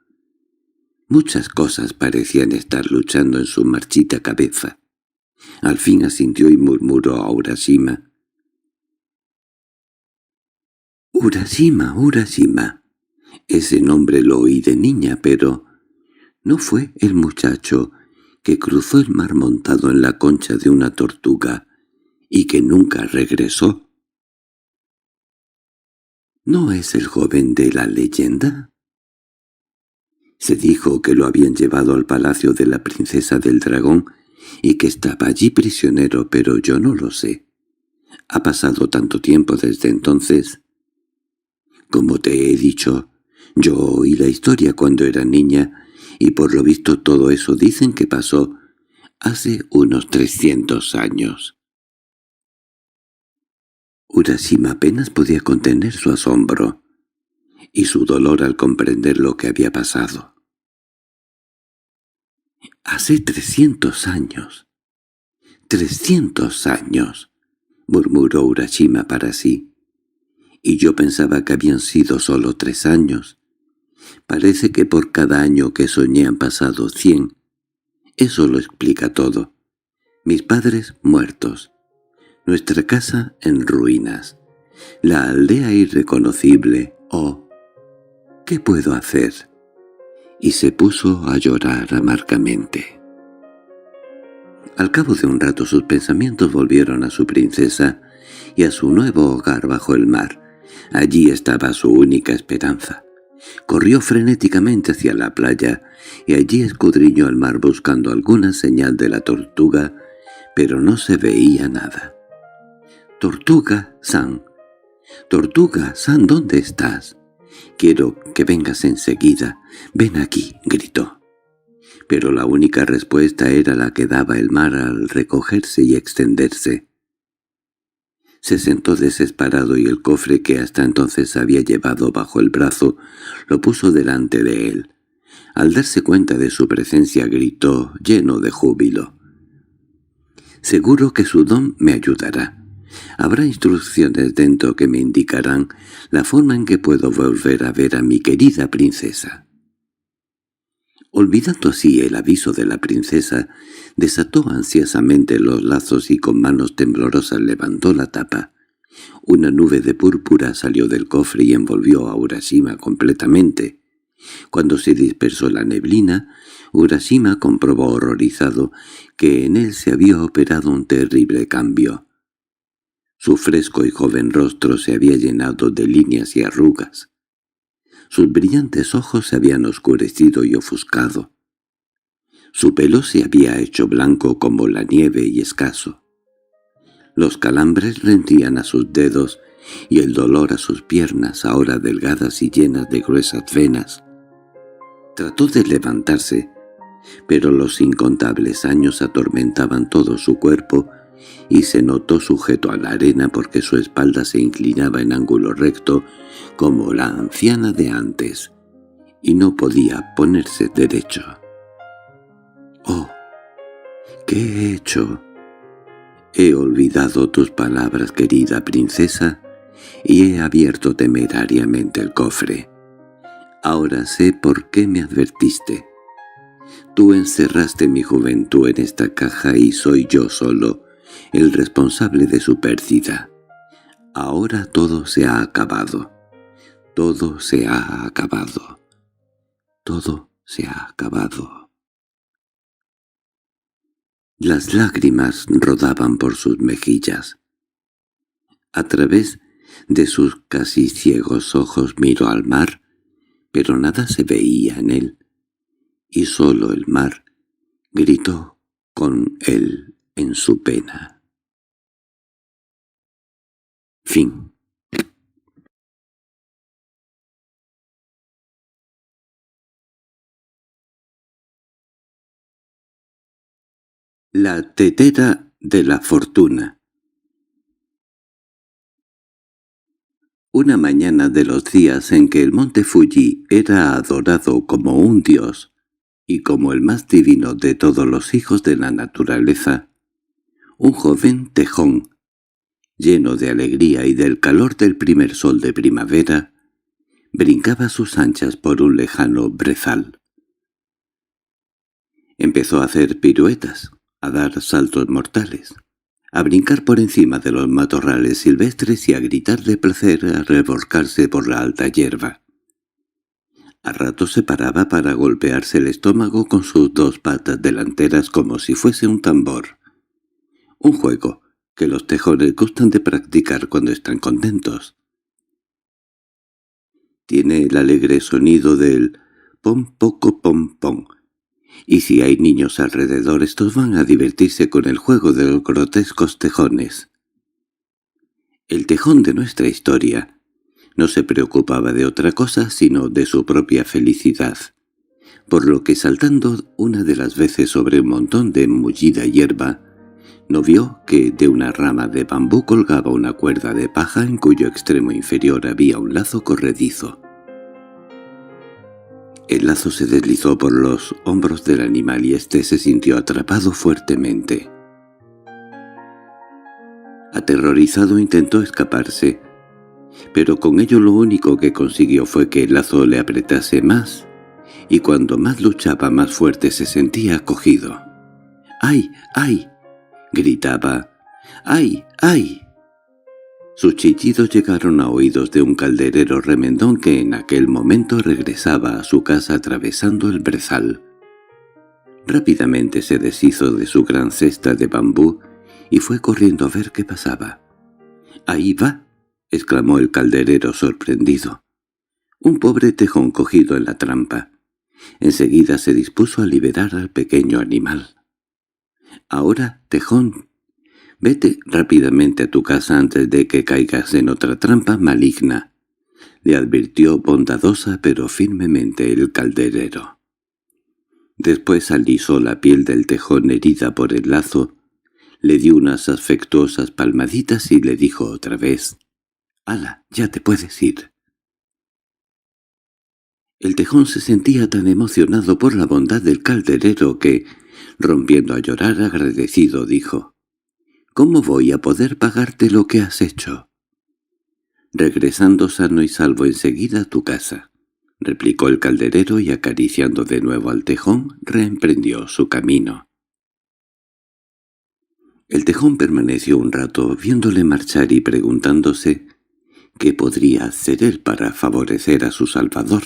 A: Muchas cosas parecían estar luchando en su marchita cabeza. Al fin asintió y murmuró a Urashima: «Urashima, Urashima. Ese nombre lo oí de niña, pero ¿no fue el muchacho que cruzó el mar montado en la concha de una tortuga y que nunca regresó? ¿No es el joven de la leyenda? Se dijo que lo habían llevado al palacio de la princesa del dragón y que estaba allí prisionero, pero yo no lo sé. Ha pasado tanto tiempo desde entonces. Como te he dicho, yo oí la historia cuando era niña, y por lo visto todo eso dicen que pasó hace unos 300 años. Urashima apenas podía contener su asombro y su dolor al comprender lo que había pasado. «Hace 300 años. 300 años», murmuró Urashima para sí. «Y yo pensaba que habían sido solo 3 años. Parece que por cada año que soñé han pasado 100. Eso lo explica todo. Mis padres muertos. Nuestra casa en ruinas. La aldea irreconocible. Oh, ¿qué puedo hacer?». Y se puso a llorar amargamente. Al cabo de un rato sus pensamientos volvieron a su princesa y a su nuevo hogar bajo el mar. Allí estaba su única esperanza. Corrió frenéticamente hacia la playa y allí escudriñó el mar buscando alguna señal de la tortuga, pero no se veía nada. «Tortuga-san, Tortuga-san, ¿dónde estás? Quiero que vengas enseguida. Ven aquí», gritó. Pero la única respuesta era la que daba el mar al recogerse y extenderse. Se sentó desesperado y el cofre que hasta entonces había llevado bajo el brazo lo puso delante de él. Al darse cuenta de su presencia gritó, lleno de júbilo: «Seguro que su don me ayudará. Habrá instrucciones dentro que me indicarán la forma en que puedo volver a ver a mi querida princesa». Olvidando así el aviso de la princesa, desató ansiosamente los lazos y con manos temblorosas levantó la tapa. Una nube de púrpura salió del cofre y envolvió a Urashima completamente. Cuando se dispersó la neblina, Urashima comprobó horrorizado que en él se había operado un terrible cambio. Su fresco y joven rostro se había llenado de líneas y arrugas. Sus brillantes ojos se habían oscurecido y ofuscado. Su pelo se había hecho blanco como la nieve y escaso. Los calambres rendían a sus dedos y el dolor a sus piernas, ahora delgadas y llenas de gruesas venas. Trató de levantarse, pero los incontables años atormentaban todo su cuerpo y se notó sujeto a la arena porque su espalda se inclinaba en ángulo recto como la anciana de antes, y no podía ponerse derecho. «Oh, ¿qué he hecho? He olvidado tus palabras, querida princesa, y he abierto temerariamente el cofre. Ahora sé por qué me advertiste. Tú encerraste mi juventud en esta caja y soy yo solo el responsable de su pérdida. Ahora todo se ha acabado. Todo se ha acabado. Todo se ha acabado». Las lágrimas rodaban por sus mejillas. A través de sus casi ciegos ojos miró al mar, pero nada se veía en él, y solo el mar gritó con él en su pena. Fin. La tetera de la fortuna. Una mañana de los días en que el monte Fuji era adorado como un dios y como el más divino de todos los hijos de la naturaleza, un joven tejón, lleno de alegría y del calor del primer sol de primavera, brincaba a sus anchas por un lejano brezal. Empezó a hacer piruetas, a dar saltos mortales, a brincar por encima de los matorrales silvestres y a gritar de placer al revolcarse por la alta hierba. A ratos se paraba para golpearse el estómago con sus dos patas delanteras como si fuese un tambor. Un juego que los tejones gustan de practicar cuando están contentos. Tiene el alegre sonido del pom poco pom pom, Y si hay niños alrededor, estos van a divertirse con el juego de los grotescos tejones. El tejón de nuestra historia no se preocupaba de otra cosa sino de su propia felicidad, por lo que saltando una de las veces sobre un montón de mullida hierba, no vio que de una rama de bambú colgaba una cuerda de paja en cuyo extremo inferior había un lazo corredizo. El lazo se deslizó por los hombros del animal y éste se sintió atrapado fuertemente. Aterrorizado intentó escaparse, pero con ello lo único que consiguió fue que el lazo le apretase más, y cuando más luchaba más fuerte se sentía cogido. —¡Ay, ay! —gritaba. —¡Ay, ay! Sus chillidos llegaron a oídos de un calderero remendón que en aquel momento regresaba a su casa atravesando el brezal. Rápidamente se deshizo de su gran cesta de bambú y fue corriendo a ver qué pasaba. —¡Ahí va! —exclamó el calderero sorprendido. Un pobre tejón cogido en la trampa. Enseguida se dispuso a liberar al pequeño animal. —Ahora, tejón, vete rápidamente a tu casa antes de que caigas en otra trampa maligna —le advirtió bondadosa pero firmemente el calderero. Después alisó la piel del tejón herida por el lazo, le dio unas afectuosas palmaditas y le dijo otra vez: —¡Hala, ya te puedes ir! El tejón se sentía tan emocionado por la bondad del calderero que, rompiendo a llorar agradecido, dijo: —¿Cómo voy a poder pagarte lo que has hecho? —Regresando sano y salvo enseguida a tu casa —replicó el calderero y acariciando de nuevo al tejón, reemprendió su camino. El tejón permaneció un rato viéndole marchar y preguntándose qué podría hacer él para favorecer a su salvador.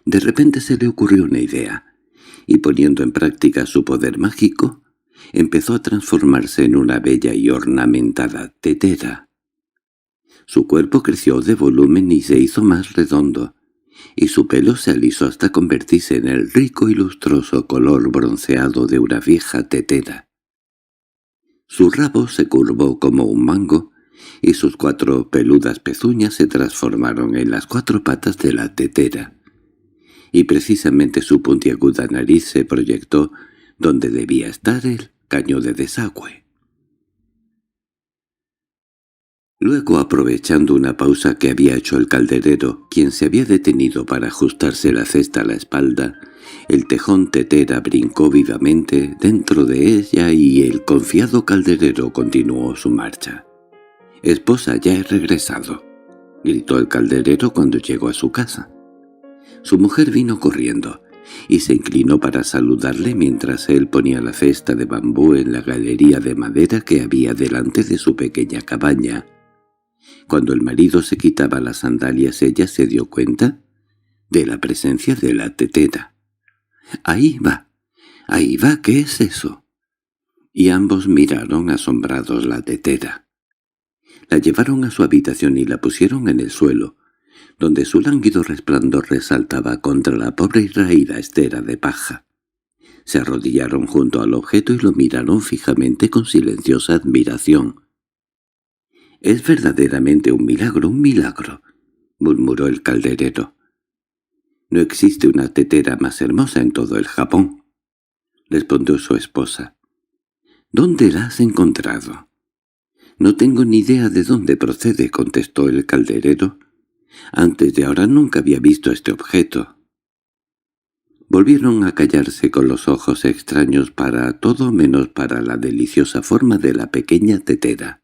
A: De repente se le ocurrió una idea, y poniendo en práctica su poder mágico, empezó a transformarse en una bella y ornamentada tetera. Su cuerpo creció de volumen y se hizo más redondo, y su pelo se alisó hasta convertirse en el rico y lustroso color bronceado de una vieja tetera. Su rabo se curvó como un mango, y sus 4 peludas pezuñas se transformaron en las 4 patas de la tetera, y precisamente su puntiaguda nariz se proyectó donde debía estar el caño de desagüe. Luego, aprovechando una pausa que había hecho el calderero, quien se había detenido para ajustarse la cesta a la espalda, el tejón tetera brincó vivamente dentro de ella y el confiado calderero continuó su marcha. —Esposa, ya he regresado —gritó el calderero cuando llegó a su casa. Su mujer vino corriendo, y se inclinó para saludarle mientras él ponía la cesta de bambú en la galería de madera que había delante de su pequeña cabaña. Cuando el marido se quitaba las sandalias ella se dio cuenta de la presencia de la tetera. —¡Ahí va! ¡Ahí va! ¿Qué es eso? Y ambos miraron asombrados la tetera. La llevaron a su habitación y la pusieron en el suelo, donde su lánguido resplandor resaltaba contra la pobre y raída estera de paja. Se arrodillaron junto al objeto y lo miraron fijamente con silenciosa admiración. —Es verdaderamente un milagro, —murmuró el calderero. —No existe una tetera más hermosa en todo el Japón —respondió su esposa. —¿Dónde la has encontrado? —No tengo ni idea de dónde procede —contestó el calderero—. Antes de ahora nunca había visto este objeto. Volvieron a callarse con los ojos extraños para todo menos para la deliciosa forma de la pequeña tetera.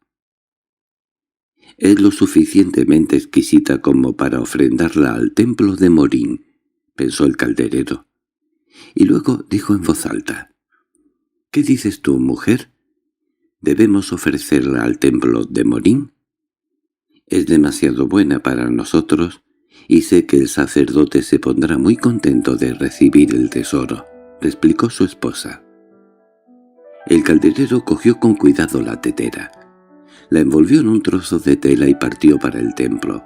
A: —Es lo suficientemente exquisita como para ofrendarla al templo de Morín —pensó el calderero. Y luego dijo en voz alta: —¿Qué dices tú, mujer? ¿Debemos ofrecerla al templo de Morín? Es demasiado buena para nosotros, y sé que el sacerdote se pondrá muy contento de recibir el tesoro —le explicó su esposa. El calderero cogió con cuidado la tetera, la envolvió en un trozo de tela y partió para el templo.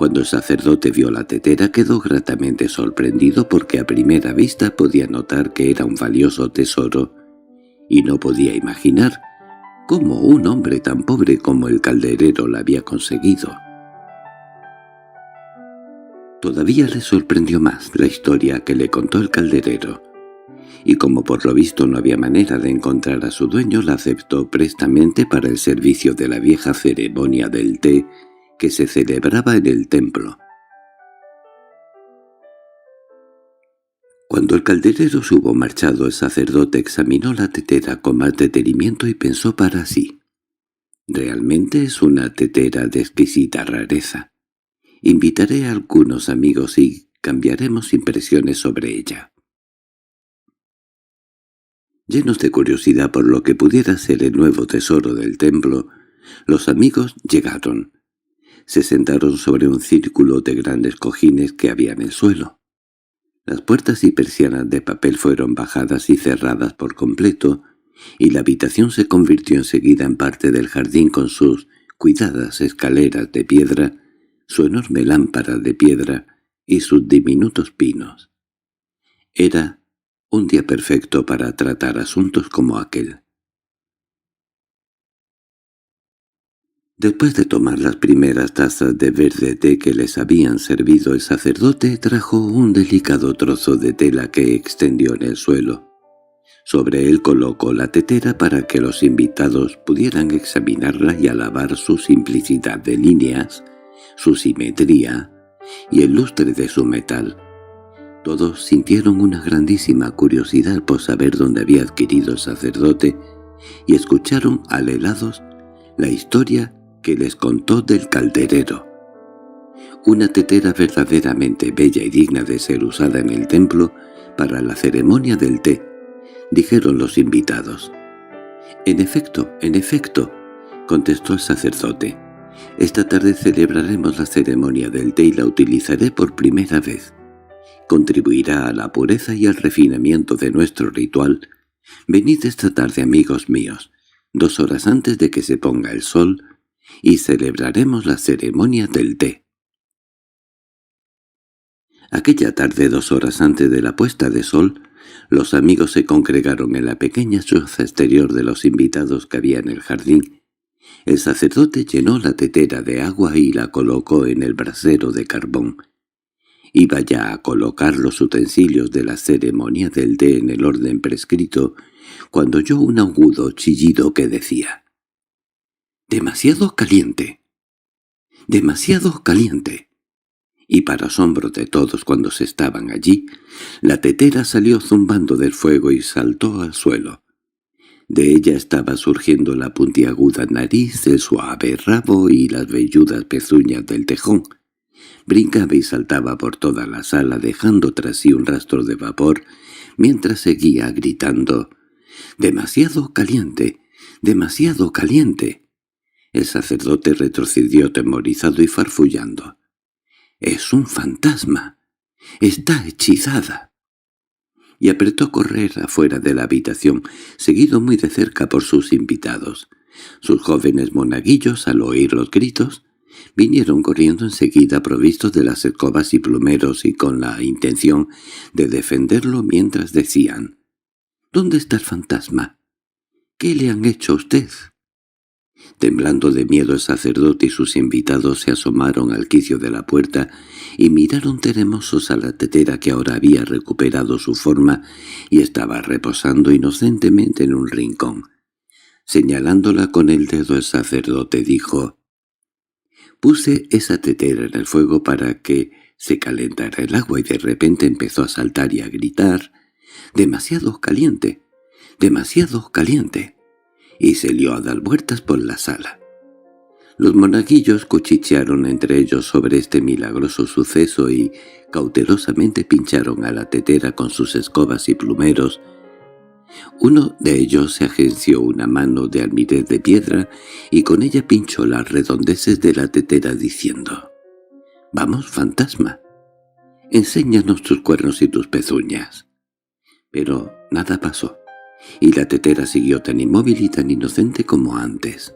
A: Cuando el sacerdote vio la tetera quedó gratamente sorprendido porque a primera vista podía notar que era un valioso tesoro y no podía imaginar cómo un hombre tan pobre como el calderero la había conseguido. Todavía le sorprendió más la historia que le contó el calderero, y como por lo visto no había manera de encontrar a su dueño, la aceptó prestamente para el servicio de la vieja ceremonia del té que se celebraba en el templo. Cuando el calderero se hubo marchado, el sacerdote examinó la tetera con más detenimiento y pensó para sí: «Realmente es una tetera de exquisita rareza. Invitaré a algunos amigos y cambiaremos impresiones sobre ella». Llenos de curiosidad por lo que pudiera ser el nuevo tesoro del templo, los amigos llegaron. Se sentaron sobre un círculo de grandes cojines que había en el suelo. Las puertas y persianas de papel fueron bajadas y cerradas por completo, y la habitación se convirtió enseguida en parte del jardín con sus cuidadas escaleras de piedra, su enorme lámpara de piedra y sus diminutos pinos. Era un día perfecto para tratar asuntos como aquel. Después de tomar las primeras tazas de verde té que les habían servido, el sacerdote trajo un delicado trozo de tela que extendió en el suelo. Sobre él colocó la tetera para que los invitados pudieran examinarla y alabar su simplicidad de líneas, su simetría y el lustre de su metal. Todos sintieron una grandísima curiosidad por saber dónde había adquirido el sacerdote y escucharon alelados la historia que les contó del calderero. Una tetera verdaderamente bella y digna de ser usada en el templo para la ceremonia del té, dijeron los invitados. En efecto, contestó el sacerdote. Esta tarde celebraremos la ceremonia del té y la utilizaré por primera vez. Contribuirá a la pureza y al refinamiento de nuestro ritual. Venid esta tarde, amigos míos, 2 horas antes de que se ponga el sol, y celebraremos la ceremonia del té. Aquella tarde, 2 horas antes de la puesta de sol, los amigos se congregaron en la pequeña choza exterior de los invitados que había en el jardín. El sacerdote llenó la tetera de agua y la colocó en el brasero de carbón. Iba ya a colocar los utensilios de la ceremonia del té en el orden prescrito, cuando oyó un agudo chillido que decía: «¡Demasiado caliente! ¡Demasiado caliente!». Y para asombro de todos cuantos estaban allí, la tetera salió zumbando del fuego y saltó al suelo. De ella estaba surgiendo la puntiaguda nariz, el suave rabo y las velludas pezuñas del tejón. Brincaba y saltaba por toda la sala dejando tras sí un rastro de vapor, mientras seguía gritando: «¡Demasiado caliente! ¡Demasiado caliente!». El sacerdote retrocedió atemorizado y farfullando: «¡Es un fantasma! ¡Está hechizada!». Y apretó a correr afuera de la habitación, seguido muy de cerca por sus invitados. Sus jóvenes monaguillos, al oír los gritos, vinieron corriendo enseguida provistos de las escobas y plumeros y con la intención de defenderlo mientras decían: «¿Dónde está el fantasma? ¿Qué le han hecho a usted?». Temblando de miedo, el sacerdote y sus invitados se asomaron al quicio de la puerta y miraron temerosos a la tetera que ahora había recuperado su forma y estaba reposando inocentemente en un rincón. Señalándola con el dedo, el sacerdote dijo: «Puse esa tetera en el fuego para que se calentara el agua y de repente empezó a saltar y a gritar: «¡Demasiado caliente! ¡Demasiado caliente!». Y se lió a dar vueltas por la sala. Los monaguillos cuchichearon entre ellos sobre este milagroso suceso y cautelosamente pincharon a la tetera con sus escobas y plumeros. Uno de ellos se agenció una mano de almirez de piedra y con ella pinchó las redondeces de la tetera diciendo: «Vamos, fantasma, enséñanos tus cuernos y tus pezuñas». Pero nada pasó, y la tetera siguió tan inmóvil y tan inocente como antes.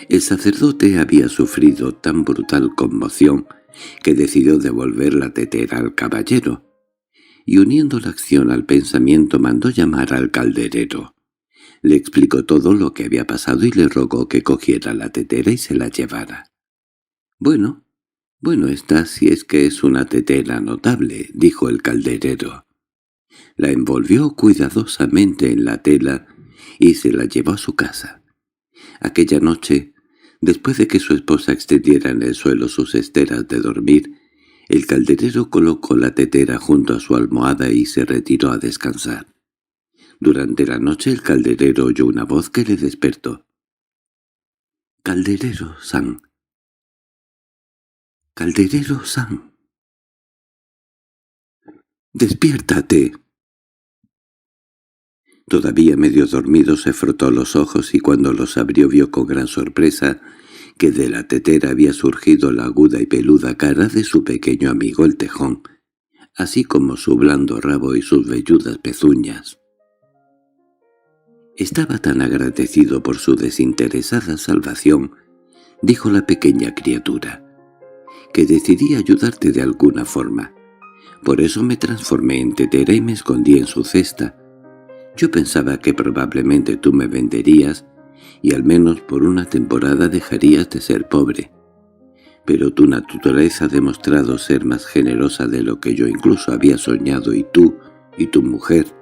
A: El sacerdote había sufrido tan brutal conmoción que decidió devolver la tetera al caballero, y uniendo la acción al pensamiento mandó llamar al calderero. Le explicó todo lo que había pasado y le rogó que cogiera la tetera y se la llevara. «Bueno, bueno está si es que es una tetera notable», dijo el calderero. La envolvió cuidadosamente en la tela y se la llevó a su casa. Aquella noche, después de que su esposa extendiera en el suelo sus esteras de dormir, el calderero colocó la tetera junto a su almohada y se retiró a descansar. Durante la noche el calderero oyó una voz que le despertó. «Calderero-san, calderero-san, despiértate». Todavía medio dormido se frotó los ojos y cuando los abrió vio con gran sorpresa que de la tetera había surgido la aguda y peluda cara de su pequeño amigo el tejón, así como su blando rabo y sus velludas pezuñas. Estaba tan agradecido por su desinteresada salvación, dijo la pequeña criatura, que decidí ayudarte de alguna forma. Por eso me transformé en tetera y me escondí en su cesta. Yo pensaba que probablemente tú me venderías y al menos por una temporada dejarías de ser pobre. Pero tu naturaleza ha demostrado ser más generosa de lo que yo incluso había soñado y tú y tu mujer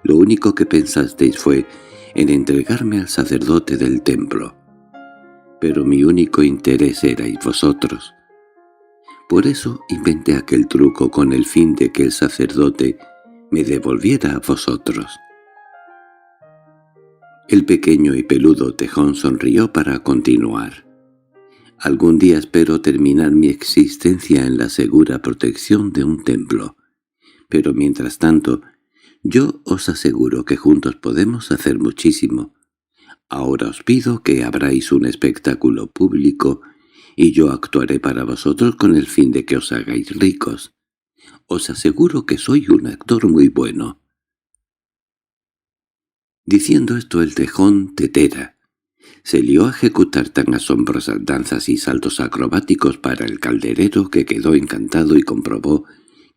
A: lo único que pensasteis fue en entregarme al sacerdote del templo. Pero mi único interés erais vosotros. Por eso inventé aquel truco con el fin de que el sacerdote me devolviera a vosotros. El pequeño y peludo tejón sonrió para continuar. Algún día espero terminar mi existencia en la segura protección de un templo, pero mientras tanto, yo os aseguro que juntos podemos hacer muchísimo. Ahora os pido que abráis un espectáculo público y yo actuaré para vosotros con el fin de que os hagáis ricos. Os aseguro que soy un actor muy bueno». Diciendo esto el tejón tetera se lió a ejecutar tan asombrosas danzas y saltos acrobáticos para el calderero que quedó encantado y comprobó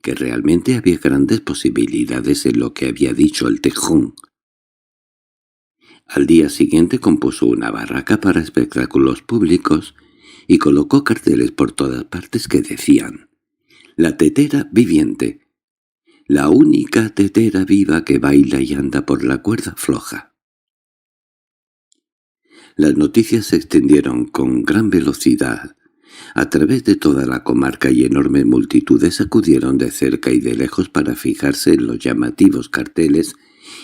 A: que realmente había grandes posibilidades en lo que había dicho el tejón. Al día siguiente compuso una barraca para espectáculos públicos y colocó carteles por todas partes que decían: «La tetera viviente, la única tetera viva que baila y anda por la cuerda floja». Las noticias se extendieron con gran velocidad a través de toda la comarca y enormes multitudes acudieron de cerca y de lejos para fijarse en los llamativos carteles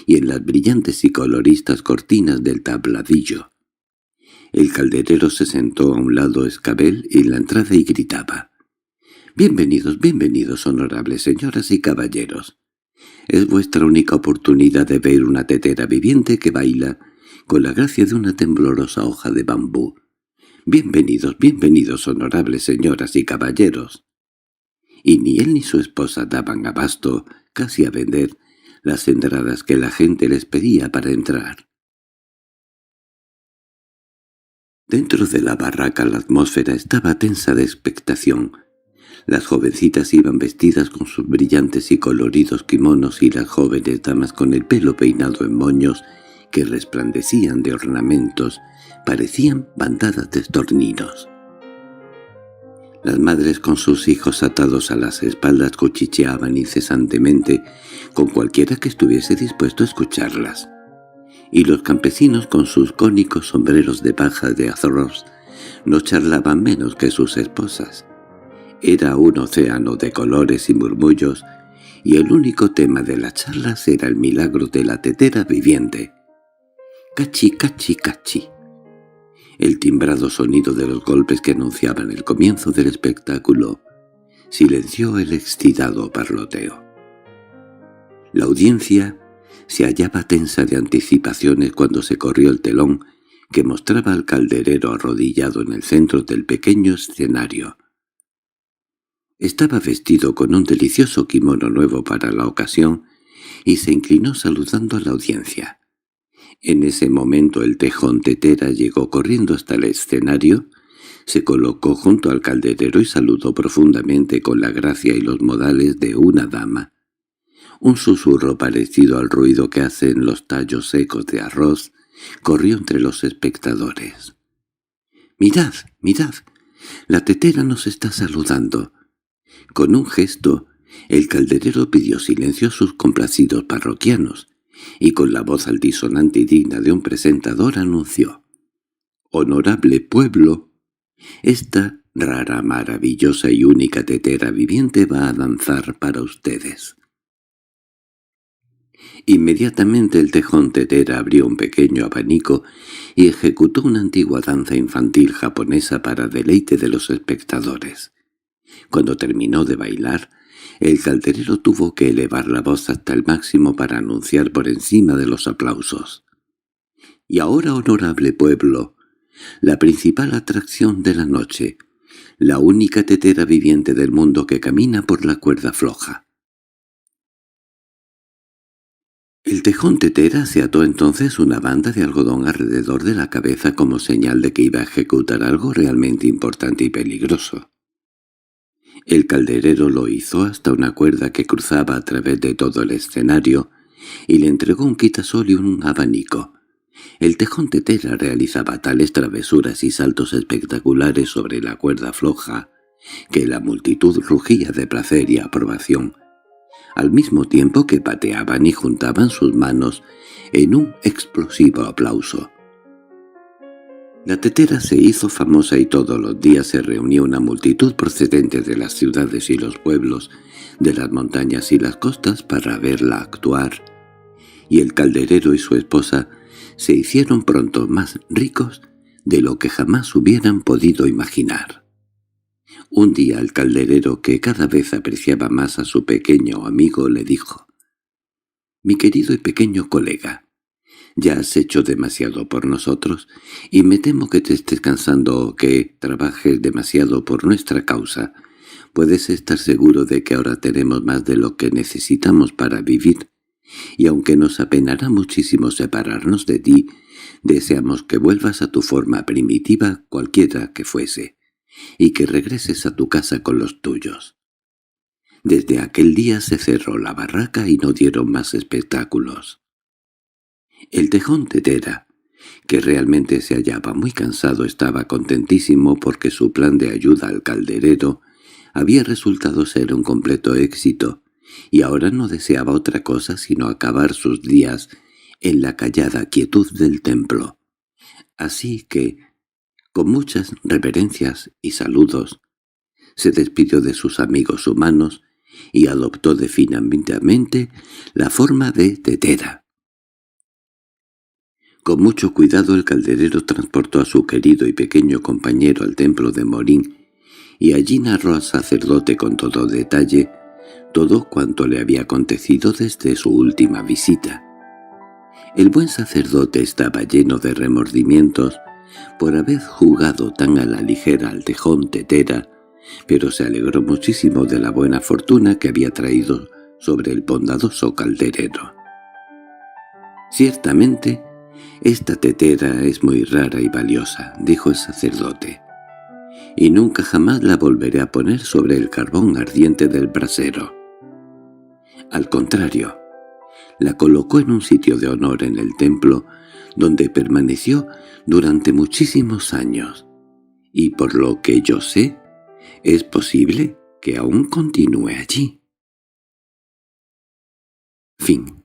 A: y en las brillantes y coloristas cortinas del tabladillo. El calderero se sentó a un lado escabel en la entrada y gritaba: «Bienvenidos, bienvenidos, honorables señoras y caballeros. Es vuestra única oportunidad de ver una tetera viviente que baila con la gracia de una temblorosa hoja de bambú. Bienvenidos, bienvenidos, honorables señoras y caballeros». Y ni él ni su esposa daban abasto casi a vender las entradas que la gente les pedía para entrar. Dentro de la barraca la atmósfera estaba tensa de expectación. Las jovencitas iban vestidas con sus brillantes y coloridos kimonos y las jóvenes damas con el pelo peinado en moños que resplandecían de ornamentos parecían bandadas de estorninos. Las madres con sus hijos atados a las espaldas cuchicheaban incesantemente con cualquiera que estuviese dispuesto a escucharlas. Y los campesinos con sus cónicos sombreros de paja de arroz no charlaban menos que sus esposas. Era un océano de colores y murmullos, y el único tema de las charlas era el milagro de la tetera viviente. «Cachi, cachi, cachi». El timbrado sonido de los golpes que anunciaban el comienzo del espectáculo silenció el excitado parloteo. La audiencia se hallaba tensa de anticipaciones cuando se corrió el telón que mostraba al calderero arrodillado en el centro del pequeño escenario. Estaba vestido con un delicioso kimono nuevo para la ocasión y se inclinó saludando a la audiencia. En ese momento el tejón tetera llegó corriendo hasta el escenario, se colocó junto al calderero y saludó profundamente con la gracia y los modales de una dama. Un susurro parecido al ruido que hacen los tallos secos de arroz corrió entre los espectadores. «¡Mirad, mirad! La tetera nos está saludando». Con un gesto, el calderero pidió silencio a sus complacidos parroquianos, y con la voz altisonante y digna de un presentador anunció: «Honorable pueblo, esta rara, maravillosa y única tetera viviente va a danzar para ustedes». Inmediatamente el tejón tetera abrió un pequeño abanico y ejecutó una antigua danza infantil japonesa para deleite de los espectadores. Cuando terminó de bailar, el calderero tuvo que elevar la voz hasta el máximo para anunciar por encima de los aplausos: «Y ahora, honorable pueblo, la principal atracción de la noche, la única tetera viviente del mundo que camina por la cuerda floja». El tejón tetera se ató entonces una banda de algodón alrededor de la cabeza como señal de que iba a ejecutar algo realmente importante y peligroso. El calderero lo hizo hasta una cuerda que cruzaba a través de todo el escenario y le entregó un quitasol y un abanico. El tejón tetera realizaba tales travesuras y saltos espectaculares sobre la cuerda floja que la multitud rugía de placer y aprobación, al mismo tiempo que pateaban y juntaban sus manos en un explosivo aplauso. La tetera se hizo famosa y todos los días se reunía una multitud procedente de las ciudades y los pueblos, de las montañas y las costas para verla actuar, y el calderero y su esposa se hicieron pronto más ricos de lo que jamás hubieran podido imaginar. Un día el calderero, que cada vez apreciaba más a su pequeño amigo, le dijo: «Mi querido y pequeño colega, ya has hecho demasiado por nosotros, y me temo que te estés cansando o que trabajes demasiado por nuestra causa. Puedes estar seguro de que ahora tenemos más de lo que necesitamos para vivir, y aunque nos apenará muchísimo separarnos de ti, deseamos que vuelvas a tu forma primitiva, cualquiera que fuese, y que regreses a tu casa con los tuyos». Desde aquel día se cerró la barraca y no dieron más espectáculos. El tejón tetera, que realmente se hallaba muy cansado, estaba contentísimo porque su plan de ayuda al calderero había resultado ser un completo éxito, y ahora no deseaba otra cosa sino acabar sus días en la callada quietud del templo. Así que, con muchas reverencias y saludos, se despidió de sus amigos humanos y adoptó definitivamente la forma de tetera. Con mucho cuidado el calderero transportó a su querido y pequeño compañero al templo de Morín, y allí narró al sacerdote con todo detalle todo cuanto le había acontecido desde su última visita. El buen sacerdote estaba lleno de remordimientos por haber jugado tan a la ligera al tejón tetera, pero se alegró muchísimo de la buena fortuna que había traído sobre el bondadoso calderero. «Ciertamente, esta tetera es muy rara y valiosa», dijo el sacerdote, «y nunca jamás la volveré a poner sobre el carbón ardiente del brasero. Al contrario, la colocó en un sitio de honor en el templo, donde permaneció durante muchísimos años, y por lo que yo sé, es posible que aún continúe allí». Fin.